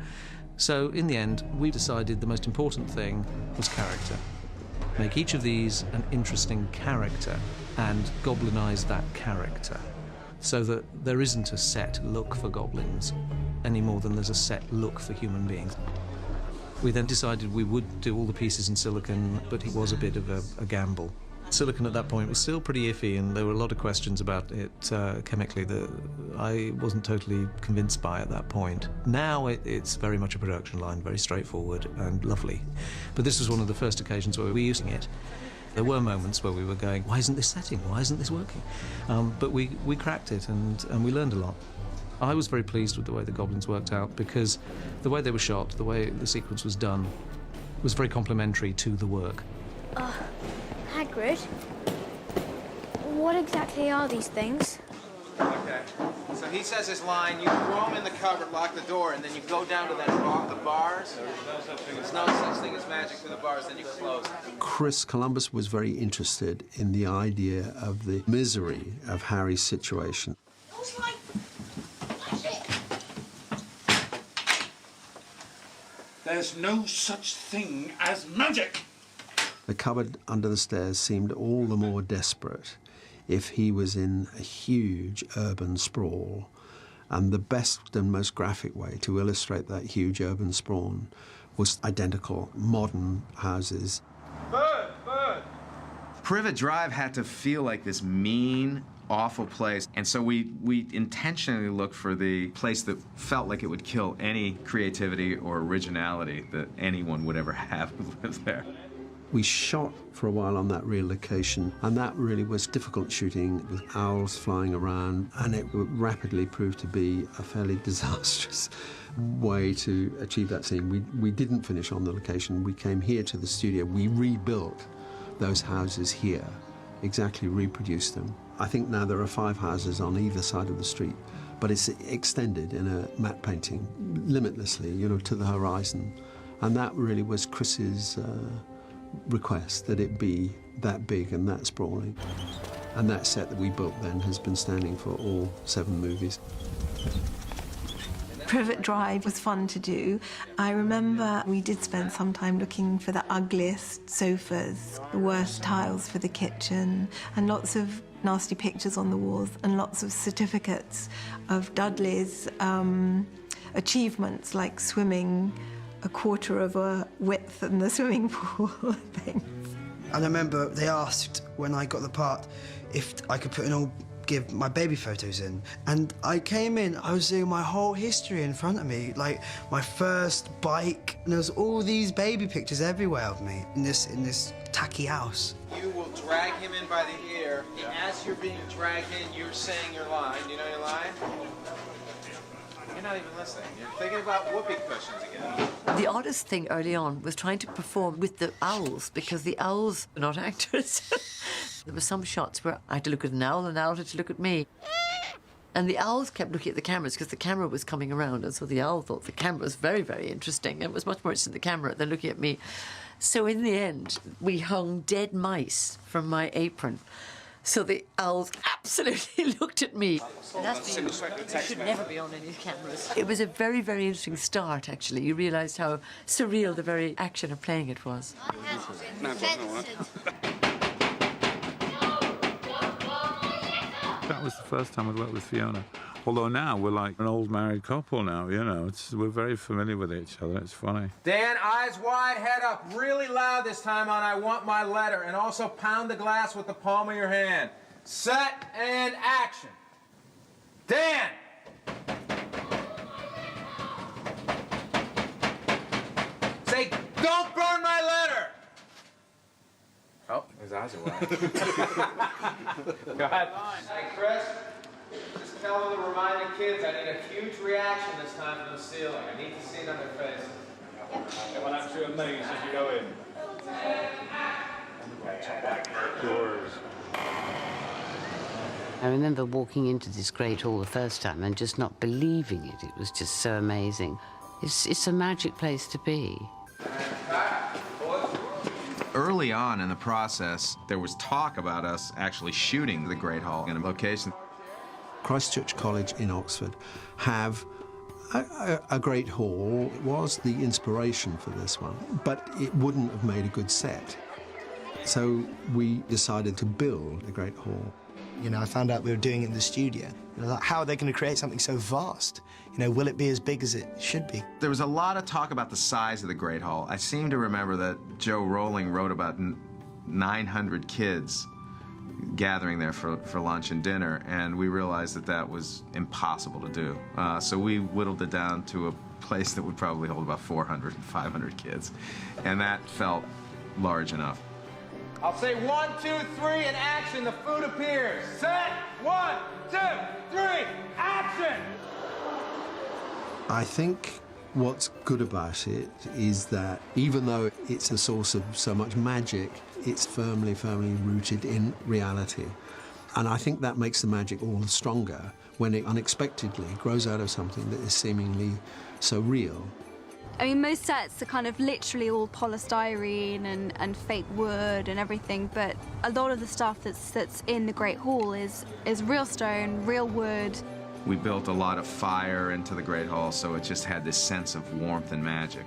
So in the end, we decided the most important thing was character. Make each of these an interesting character and goblinize that character, so that there isn't a set look for goblins any more than there's a set look for human beings. We then decided we would do all the pieces in silicon, but it was a bit of a gamble. Silicon at that point was still pretty iffy, and there were a lot of questions about it chemically that I wasn't totally convinced by at that point. Now it's very much a production line, very straightforward and lovely. But this was one of the first occasions where we were using it. There were moments where we were going, why isn't this setting? Why isn't this working? But we cracked it, and we learned a lot. I was very pleased with the way the goblins worked out, because the way they were shot, the way the sequence was done, was very complementary to the work. Hagrid, what exactly are these things? Okay. So he says his line, you throw them in the cupboard, lock the door, and then you go down to that the bars. There's no such thing as magic to the bars, then you close it. Chris Columbus was very interested in the idea of the misery of Harry's situation. There's no such thing as magic. The cupboard under the stairs seemed all the more desperate if he was in a huge urban sprawl. And the best and most graphic way to illustrate that huge urban sprawl was identical modern houses. Bird! Privet Drive had to feel like this mean, awful place. And so we intentionally looked for the place that felt like it would kill any creativity or originality that anyone would ever have who lived there. We shot for a while on that real location, and that really was difficult shooting with owls flying around, and it rapidly proved to be a fairly disastrous way to achieve that scene. We didn't finish on the location. We came here to the studio. We rebuilt those houses here, exactly reproduced them. I think now there are 5 houses on either side of the street, but it's extended in a matte painting limitlessly, you know, to the horizon. And that really was Chris's request, that it be that big and that sprawling. And that set that we built then has been standing for all 7 movies. Privet Drive was fun to do. I remember we did spend some time looking for the ugliest sofas, the worst tiles for the kitchen, and lots of nasty pictures on the walls, and lots of certificates of Dudley's achievements, like swimming a quarter of a width in the swimming pool things. And I remember they asked when I got the part if I could give my baby photos in. And I came in, I was doing my whole history in front of me, like my first bike, and there was all these baby pictures everywhere of me in this tacky house. You will drag him in by the ear, and as you're being dragged in, you're saying your line. Do you know your line? You're not even listening. You're thinking about whoopee cushions again. The oddest thing early on was trying to perform with the owls, because the owls are not actors. There were some shots where I had to look at an owl had to look at me. And the owls kept looking at the cameras because the camera was coming around, and so the owl thought the camera was very, very interesting. It was much more interesting in the camera than looking at me. So in the end, we hung dead mice from my apron. So the owls absolutely looked at me. It should never be on any cameras. It was a very, very interesting start, actually. You realised how surreal the very action of playing it was. That was the first time I'd worked with Fiona. Although now we're like an old married couple now, you know. We're very familiar with each other. It's funny. Dan, eyes wide, head up, really loud this time on I Want My Letter, and also pound the glass with the palm of your hand. Set and action. Dan! Say go! Don't burn my letter! Oh, his eyes are wide. Go ahead. Hey, Chris, just tell them to remind the kids I need a huge reaction this time from the ceiling. I need to see it on their faces. Everyone have to amaze as you go in. Doors. I remember walking into this great hall the first time and just not believing it. It was just so amazing. It's a magic place to be. Early on in the process, there was talk about us actually shooting the Great Hall in a location. Christchurch College in Oxford have a great hall. It was the inspiration for this one, but it wouldn't have made a good set. So we decided to build a great hall. You know, I found out we were doing it in the studio. You know, like, how are they going to create something so vast? You know, will it be as big as it should be? There was a lot of talk about the size of the Great Hall. I seem to remember that Joe Rowling wrote about 900 kids gathering there for lunch and dinner, and we realized that that was impossible to do. So we whittled it down to a place that would probably hold about 400 and 500 kids, and that felt large enough. I'll say 1, 2, 3, and action. The food appears. Set. 1, 2, 3, action! I think what's good about it is that even though it's a source of so much magic, it's firmly rooted in reality. And I think that makes the magic all the stronger when it unexpectedly grows out of something that is seemingly so real. I mean, most sets are kind of literally all polystyrene and fake wood and everything, but a lot of the stuff that's in the Great Hall is real stone, real wood. We built a lot of fire into the Great Hall, so it just had this sense of warmth and magic.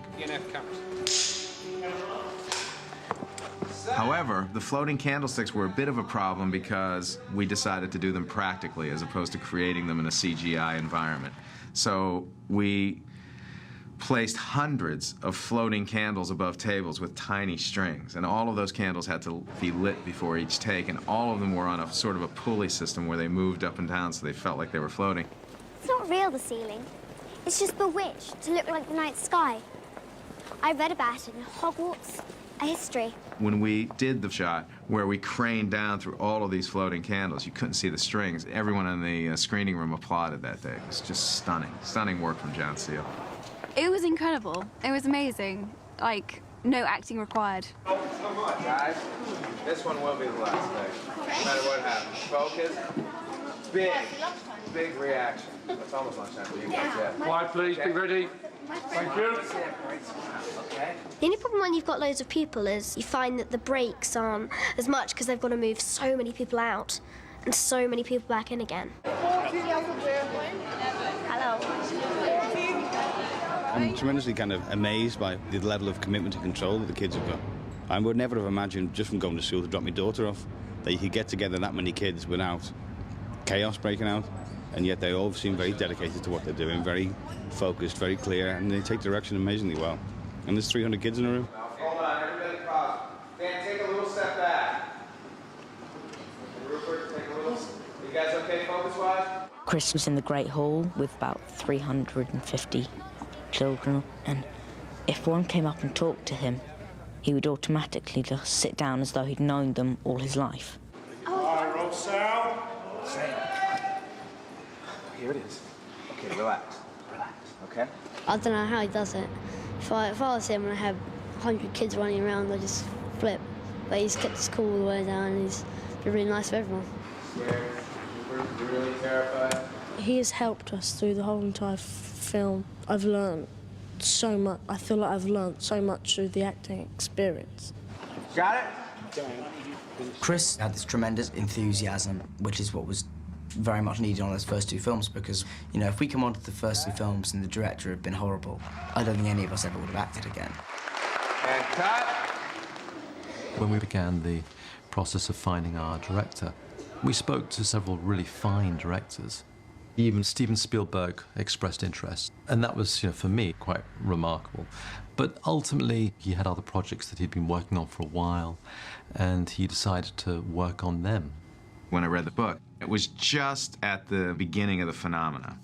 However, the floating candlesticks were a bit of a problem because we decided to do them practically as opposed to creating them in a CGI environment. So we placed hundreds of floating candles above tables with tiny strings, and all of those candles had to be lit before each take, and all of them were on a sort of a pulley system where they moved up and down so they felt like they were floating. It's not real, the ceiling. It's just bewitched to look like the night sky. I read about it in Hogwarts, a history. When we did the shot where we craned down through all of these floating candles, you couldn't see the strings. Everyone in the screening room applauded that day. It was just stunning. Stunning work from John Seal. It was incredible. It was amazing. Like, no acting required. Come on, guys. This one will be the last day. No matter what happens. Focus. Big reaction. It's almost lunchtime for you guys, yeah. Quiet, please. Be ready. Thank you. The only problem when you've got loads of people is you find that the breaks aren't as much because they've got to move so many people out and so many people back in again. Hello. I'm tremendously kind of amazed by the level of commitment and control that the kids have got. I would never have imagined, just from going to school to drop my daughter off, that you could get together that many kids without chaos breaking out, and yet they all seem very dedicated to what they're doing, very focused, very clear, and they take direction amazingly well. And there's 300 kids in the room. Hold on, everybody pause. Dan, take a little step back. Rupert, take a little... You guys okay focus-wise? Chris was in the Great Hall with about 350 children, and if one came up and talked to him, he would automatically just sit down as though he'd known them all his life. All right, roll sound. Here it is. Okay, relax, okay? I don't know how he does it. If I was him and I had 100 kids running around, I'd just flip. But he's kept his cool all the way down, and he's been really nice for everyone. Scared? You're really terrified? He has helped us through the whole entire film. I've learned so much. I feel like I've learned so much through the acting experience. Got it? Chris had this tremendous enthusiasm, which is what was very much needed on those first two films, because, you know, if we come on to the first two films and the director had been horrible, I don't think any of us ever would have acted again. And cut. When we began the process of finding our director, we spoke to several really fine directors. Even Steven Spielberg expressed interest, and that was, for me, quite remarkable. But ultimately, he had other projects that he'd been working on for a while, and he decided to work on them. When I read the book, it was just at the beginning of the phenomena.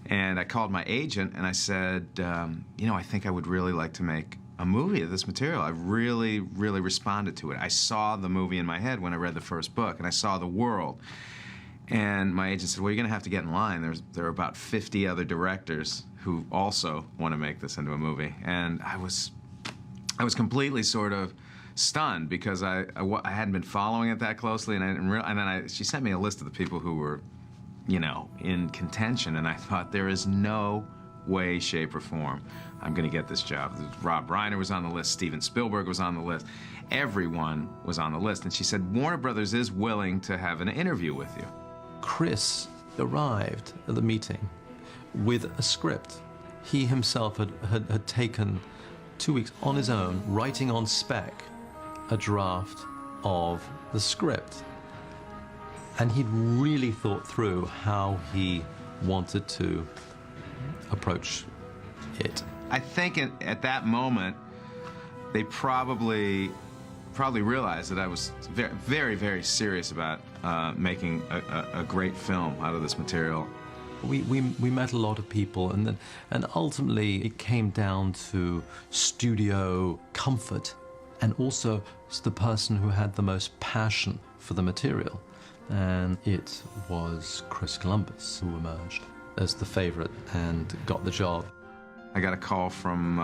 And I called my agent and I said, I think I would really like to make a movie of this material. I really, really responded to it. I saw the movie in my head when I read the first book, and I saw the world. And my agent said, well, you're going to have to get in line. There are about 50 other directors who also want to make this into a movie. And I was completely sort of stunned because I hadn't been following it that closely, and I didn't and then she sent me a list of the people who were, you know, in contention, and I thought, there is no way, shape, or form I'm going to get this job. Rob Reiner was on the list, Steven Spielberg was on the list, everyone was on the list, and she said, Warner Brothers is willing to have an interview with you. Chris arrived at the meeting with a script. He himself had taken 2 weeks on his own, writing on spec a draft of the script. And he'd really thought through how he wanted to approach it. I think at that moment, they probably realized that I was very, very, very serious about making a great film out of this material. We met a lot of people, and ultimately it came down to studio comfort and also the person who had the most passion for the material. And it was Chris Columbus who emerged as the favorite and got the job. I got a call from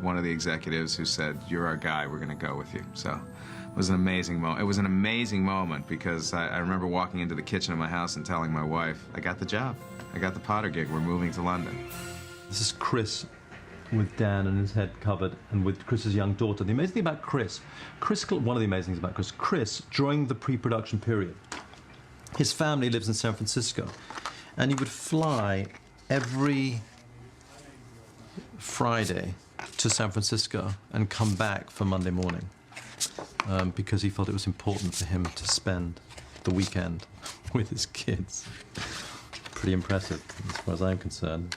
one of the executives who said, you're our guy, we're going to go with you. So it was an amazing moment. It was an amazing moment because I remember walking into the kitchen of my house and telling my wife, I got the job. I got the Potter gig. We're moving to London. This is Chris with Dan and his head covered, and with Chris's young daughter. The amazing thing about Chris, one of the amazing things about Chris, during the pre-production period, his family lives in San Francisco, and he would fly every Friday to San Francisco and come back for Monday morning because he felt it was important for him to spend the weekend with his kids. Pretty impressive as far as I'm concerned.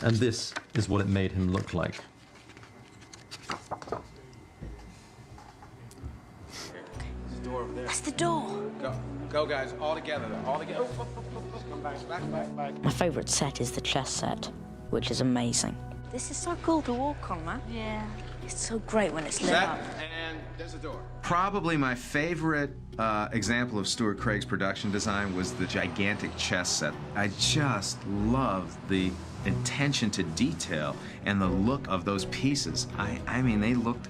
And this is what it made him look like. That's the door. Go, guys, all together. All together. Come back. My favourite set is the chess set, which is amazing. This is so cool to walk on, man. Yeah. It's so great when it's lit Set, up. and there's a door. Probably my favorite example of Stuart Craig's production design was the gigantic chess set. I just loved the attention to detail and the look of those pieces. I mean, they looked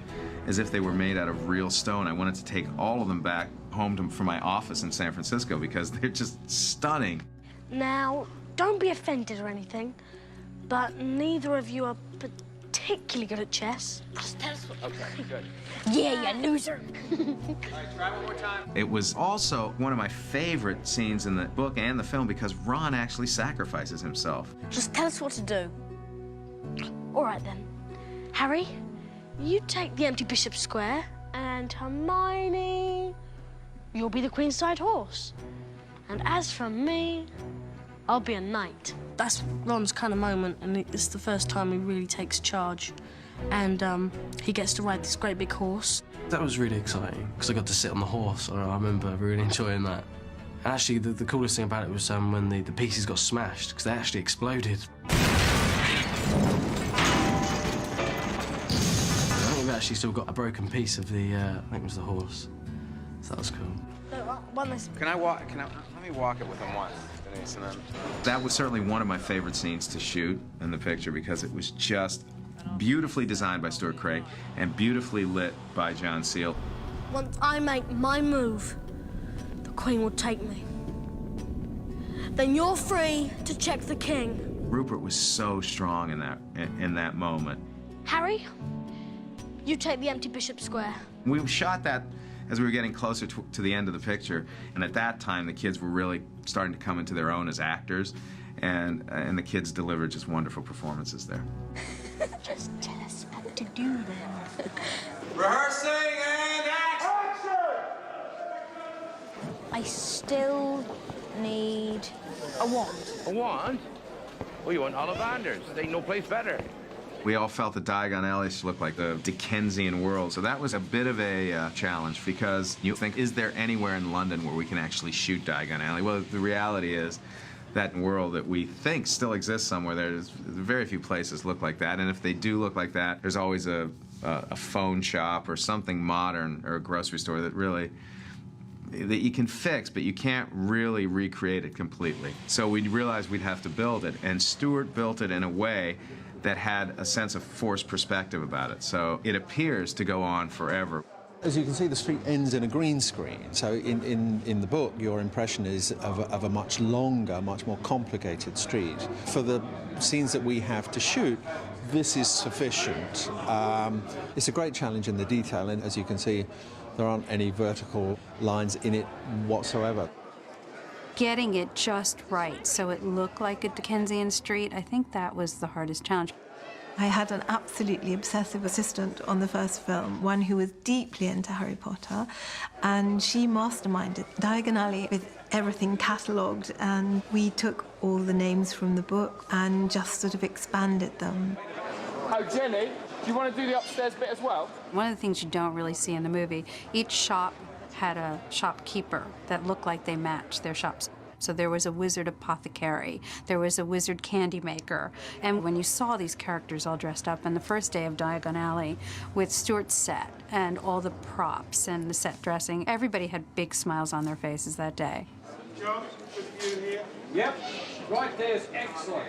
as if they were made out of real stone. I wanted to take all of them back home for my office in San Francisco because they're just stunning. Now, don't be offended or anything, but neither of you are particularly good at chess. Just tell us what. Okay, good. Yeah, you loser. All right, try one more time. It was also one of my favorite scenes in the book and the film because Ron actually sacrifices himself. Just tell us what to do. All right, then. Harry, you take the empty bishop square, and Hermione, you'll be the queenside horse. And as for me, I'll be a knight. That's Ron's kind of moment, and it's the first time he really takes charge. And he gets to ride this great big horse. That was really exciting, because I got to sit on the horse. I remember really enjoying that. And actually, the coolest thing about it was when the pieces got smashed, because they actually exploded. I think we've actually still got a broken piece of the, I think it was the horse. So that was cool. Can I walk? Let me walk it with him once, Denise, and then. That was certainly one of my favorite scenes to shoot in the picture because it was just beautifully designed by Stuart Craig and beautifully lit by John Seale. Once I make my move, the Queen will take me. Then you're free to check the King. Rupert was so strong in that moment. Harry, you take the empty bishop square. We shot that as we were getting closer to the end of the picture, and at that time the kids were really starting to come into their own as actors, and the kids delivered just wonderful performances there. Just tell us what to do then. Rehearsing and action! I still need a wand. A wand? Well, you want Ollivanders. There ain't no place better. We all felt that Diagon Alley should look like the Dickensian world, so that was a bit of a challenge because you think, is there anywhere in London where we can actually shoot Diagon Alley? Well, the reality is That world that we think still exists somewhere, there's very few places look like that, and if they do look like that, there's always a phone shop or something modern or a grocery store that you can fix, but you can't really recreate it completely. So we realized we'd have to build it, and Stuart built it in a way that had a sense of forced perspective about it. So it appears to go on forever. As you can see, the street ends in a green screen. So in the book, your impression is of a much longer, much more complicated street. For the scenes that we have to shoot, this is sufficient. It's a great challenge in the detail, and as you can see, there aren't any vertical lines in it whatsoever. Getting it just right so it looked like a Dickensian street, I think that was the hardest challenge. I had an absolutely obsessive assistant on the first film, one who was deeply into Harry Potter, and she masterminded Diagon Alley with everything catalogued, and we took all the names from the book and just sort of expanded them. Oh, Jenny, do you want to do the upstairs bit as well? One of the things you don't really see in the movie, each shop had a shopkeeper that looked like they matched their shops. So there was a wizard apothecary, there was a wizard candy maker, and when you saw these characters all dressed up on the first day of Diagon Alley with Stuart's set and all the props and the set dressing, everybody had big smiles on their faces that day. John, good view here. Yep, right there's excellent.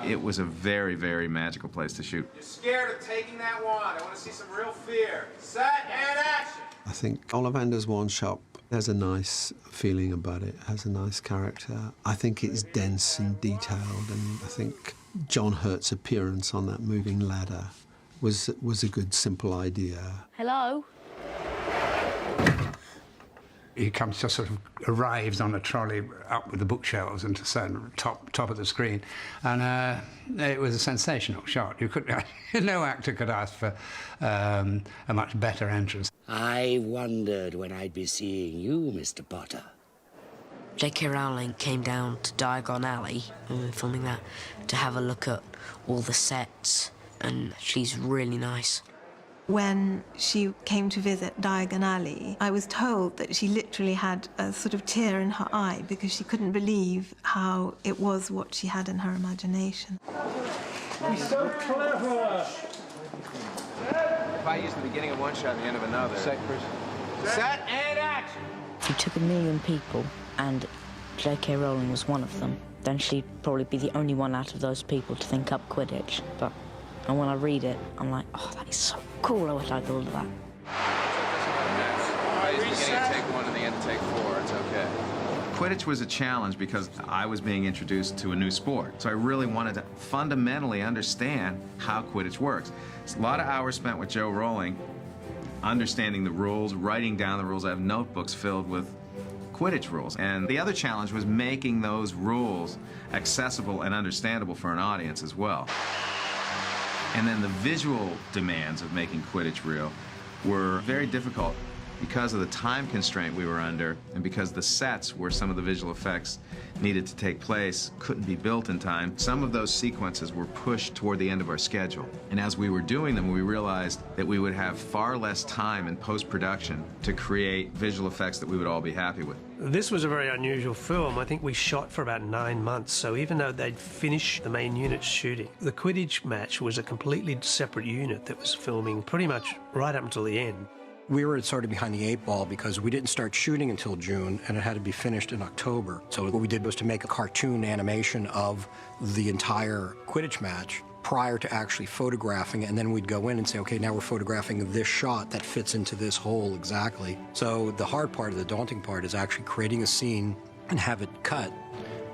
It was a very, very magical place to shoot. You're scared of taking that wand. I want to see some real fear. Set and action. I think Ollivander's wand shop has a nice feeling about it, has a nice character. I think it's dense and detailed, and I think John Hurt's appearance on that moving ladder was a good, simple idea. Hello? He comes, just sort of arrives on a trolley up with the bookshelves and to top of the screen, and it was a sensational shot. You couldn't, no actor could ask for a much better entrance. I wondered when I'd be seeing you, Mr. Potter. J.K. Rowling came down to Diagon Alley, when we were filming that, to have a look at all the sets, and she's really nice. When she came to visit Diagon Alley, I was told that she literally had a sort of tear in her eye because she couldn't believe how it was what she had in her imagination. He's so clever! If I use the beginning of one shot and the end of another. Set and action! If you took 1 million people and J.K. Rowling was one of them, then she'd probably be the only one out of those people to think up Quidditch. And when I read it, I'm like, oh, that is so cool. I wish I thought of that. If I use the beginning of take one and the end of take four, it's okay. Quidditch was a challenge because I was being introduced to a new sport. So I really wanted to fundamentally understand how Quidditch works. It's a lot of hours spent with Joe Rowling, understanding the rules, writing down the rules. I have notebooks filled with Quidditch rules. And the other challenge was making those rules accessible and understandable for an audience as well. And then the visual demands of making Quidditch real were very difficult because of the time constraint we were under and because the sets where some of the visual effects needed to take place couldn't be built in time. Some of those sequences were pushed toward the end of our schedule. And as we were doing them, we realized that we would have far less time in post-production to create visual effects that we would all be happy with. This was a very unusual film. I think we shot for about 9 months, so even though they'd finished the main unit shooting, the Quidditch match was a completely separate unit that was filming pretty much right up until the end. We were sort of behind the 8 ball because we didn't start shooting until June, and it had to be finished in October. So what we did was to make a cartoon animation of the entire Quidditch match prior to actually photographing it, and then we'd go in and say, okay, now we're photographing this shot that fits into this hole exactly. So the hard part, the daunting part, is actually creating a scene and have it cut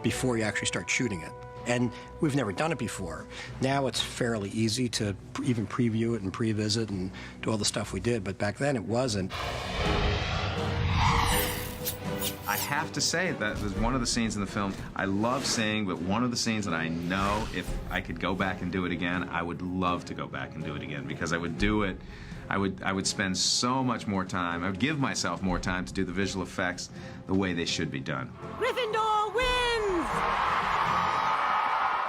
before you actually start shooting it. And we've never done it before. Now it's fairly easy to even preview it and pre-visit and do all the stuff we did, but back then it wasn't. I have to say that there's one of the scenes in the film I love seeing, but one of the scenes that I know if I could go back and do it again, I would love to go back and do it again, because I would do it, I would spend so much more time, I would give myself more time to do the visual effects the way they should be done. Gryffindor wins!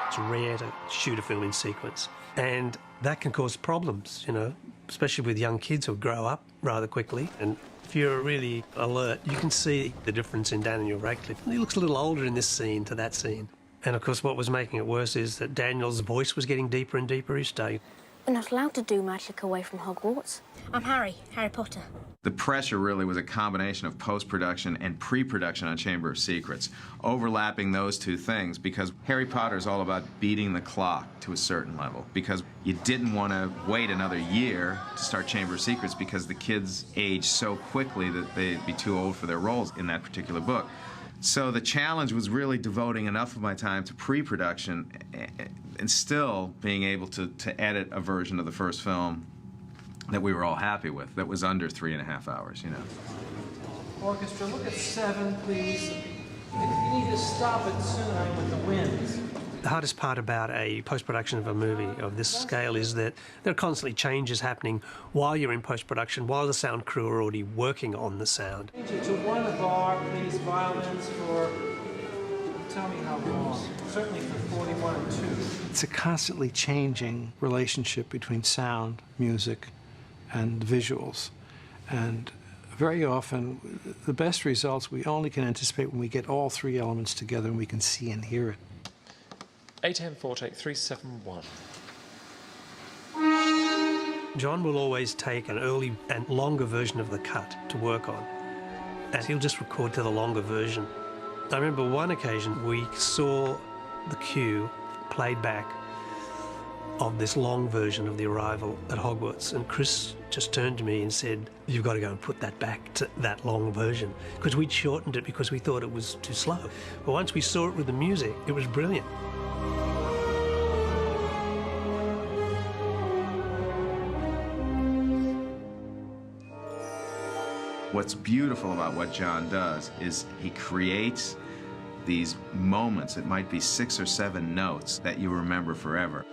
It's rare to shoot a film in sequence, and that can cause problems, you know, especially with young kids who grow up rather quickly, and If you're really alert, you can see the difference in Daniel Radcliffe. He looks a little older in this scene to that scene. And of course what was making it worse is that Daniel's voice was getting deeper and deeper each day. We're not allowed to do magic away from Hogwarts. I'm Harry Potter. The pressure really was a combination of post-production and pre-production on Chamber of Secrets, overlapping those two things, because Harry Potter is all about beating the clock to a certain level, because you didn't want to wait another year to start Chamber of Secrets because the kids age so quickly that they'd be too old for their roles in that particular book. So the challenge was really devoting enough of my time to pre-production and still being able to edit a version of the first film that we were all happy with, that was under 3.5 hours, you know. Orchestra, look at 7, please. You need to stop it sooner with the winds. The hardest part about a post-production of a movie of this scale is that there are constantly changes happening while you're in post-production, while the sound crew are already working on the sound. Change it to 1 bar, please, violins for, tell me how long, certainly for 41 and 2. It's a constantly changing relationship between sound, music, and visuals. And very often, the best results we only can anticipate when we get all 3 elements together and we can see and hear it. 8M4 take 371. John will always take an early and longer version of the cut to work on, and he'll just record to the longer version. I remember one occasion we saw the cue played back of this long version of the arrival at Hogwarts, and Chris just turned to me and said, "You've got to go and put that back to that long version," because we'd shortened it because we thought it was too slow. But once we saw it with the music, it was brilliant. What's beautiful about what John does is he creates these moments, it might be 6 or 7 notes, that you remember forever.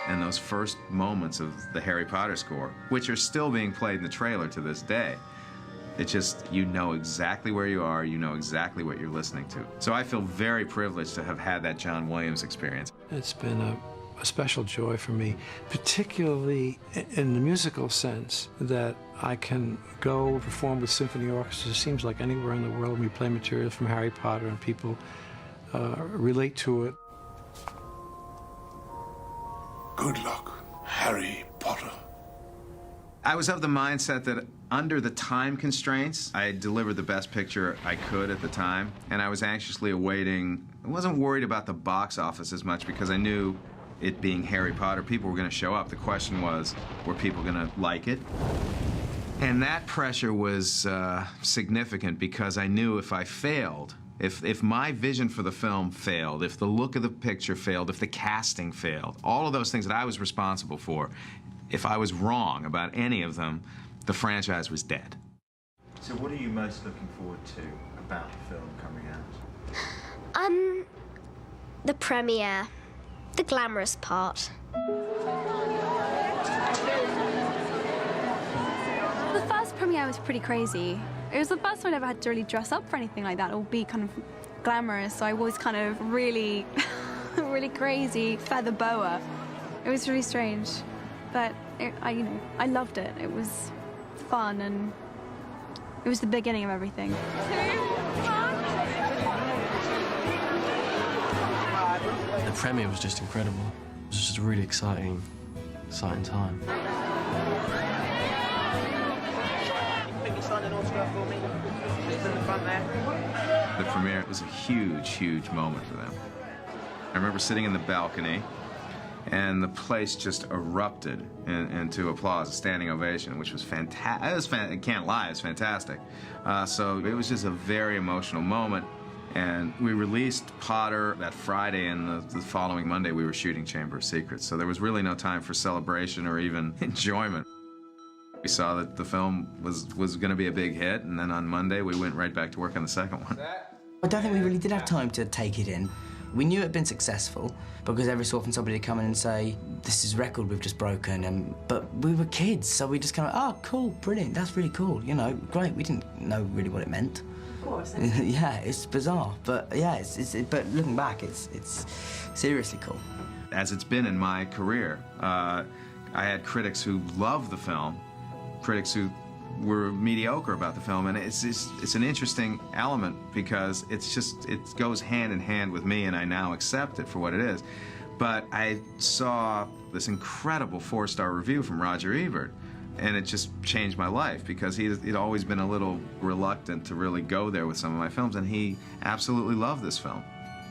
And those first moments of the Harry Potter score, which are still being played in the trailer to this day, it just, you know exactly where you are, you know exactly what you're listening to. So I feel very privileged to have had that John Williams experience. It's been a special joy for me, particularly in the musical sense, that I can go perform with symphony orchestras. It seems like anywhere in the world we play material from Harry Potter and people relate to it. Good luck, Harry Potter. I was of the mindset that under the time constraints, I delivered the best picture I could at the time, and I was anxiously awaiting. I wasn't worried about the box office as much because I knew it being Harry Potter, people were going to show up. The question was, were people going to like it? And that pressure was significant because I knew if I failed, if my vision for the film failed, if the look of the picture failed, if the casting failed, all of those things that I was responsible for, if I was wrong about any of them, the franchise was dead. So what are you most looking forward to about the film coming out? The premiere. The glamorous part. The first premiere was pretty crazy. It was the first time I ever had to really dress up for anything like that or be kind of glamorous, so I was kind of really, really crazy feather boa. It was really strange, but I loved it. It was fun and it was the beginning of everything. The premiere was just incredible. It was just a really exciting time. The premiere was a huge, huge moment for them. I remember sitting in the balcony, and the place just erupted into applause, a standing ovation, which was fantastic. I can't lie, it was fantastic. So it was just a very emotional moment. And we released Potter that Friday, and the following Monday we were shooting Chamber of Secrets. So there was really no time for celebration or even enjoyment. We saw that the film was going to be a big hit, and then on Monday we went right back to work on the second one. I don't think we really did have time to take it in. We knew it had been successful because every so often somebody would come in and say, "This is a record we've just broken," but we were kids, so we just kind of, "Oh, cool, brilliant, that's really cool, you know, great." We didn't know really what it meant. Of course. Yeah, it's bizarre, but yeah, but looking back, it's seriously cool. As it's been in my career, I had critics who loved the film, critics who were mediocre about the film, and it's an interesting element because it goes hand in hand with me, and I now accept it for what it is. But I saw this incredible 4-star review from Roger Ebert, and it just changed my life because he'd always been a little reluctant to really go there with some of my films, and he absolutely loved this film.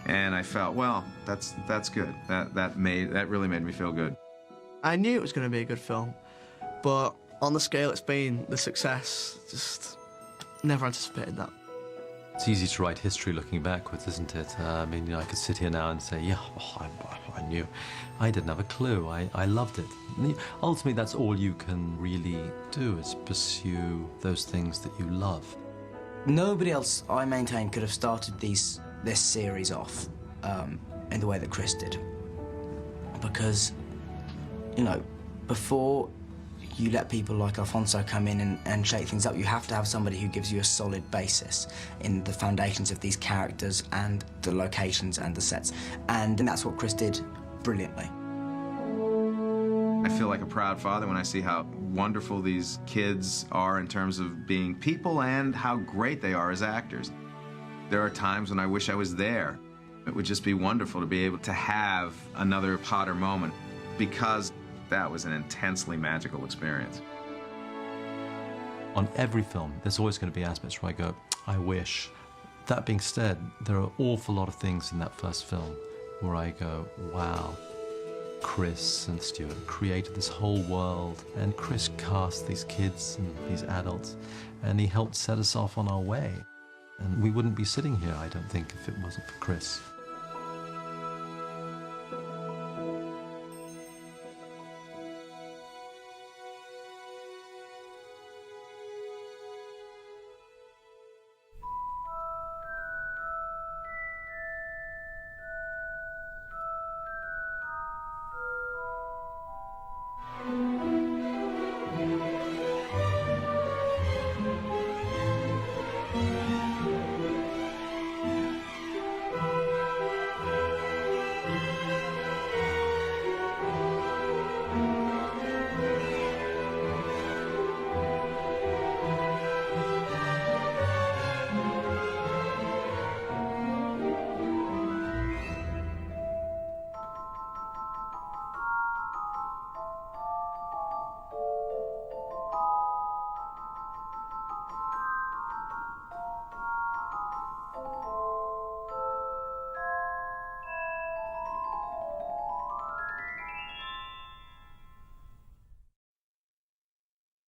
And I felt, well, that's good. That really made me feel good. I knew it was going to be a good film, but on the scale it's been, the success, just never anticipated that. It's easy to write history looking backwards, isn't it? I mean, you know, I could sit here now and say, yeah, I knew. I didn't have a clue. I loved it. Ultimately, that's all you can really do, is pursue those things that you love. Nobody else, I maintain, could have started this series off in the way that Chris did. Because, you know, before you let people like Alfonso come in and shake things up, you have to have somebody who gives you a solid basis in the foundations of these characters and the locations and the sets. And that's what Chris did brilliantly. I feel like a proud father when I see how wonderful these kids are in terms of being people and how great they are as actors. There are times when I wish I was there. It would just be wonderful to be able to have another Potter moment, because that was an intensely magical experience. On every film, there's always going to be aspects where I go, I wish. That being said, there are an awful lot of things in that first film where I go, wow. Chris and Stuart created this whole world, and Chris cast these kids and these adults, and he helped set us off on our way. And we wouldn't be sitting here, I don't think, if it wasn't for Chris.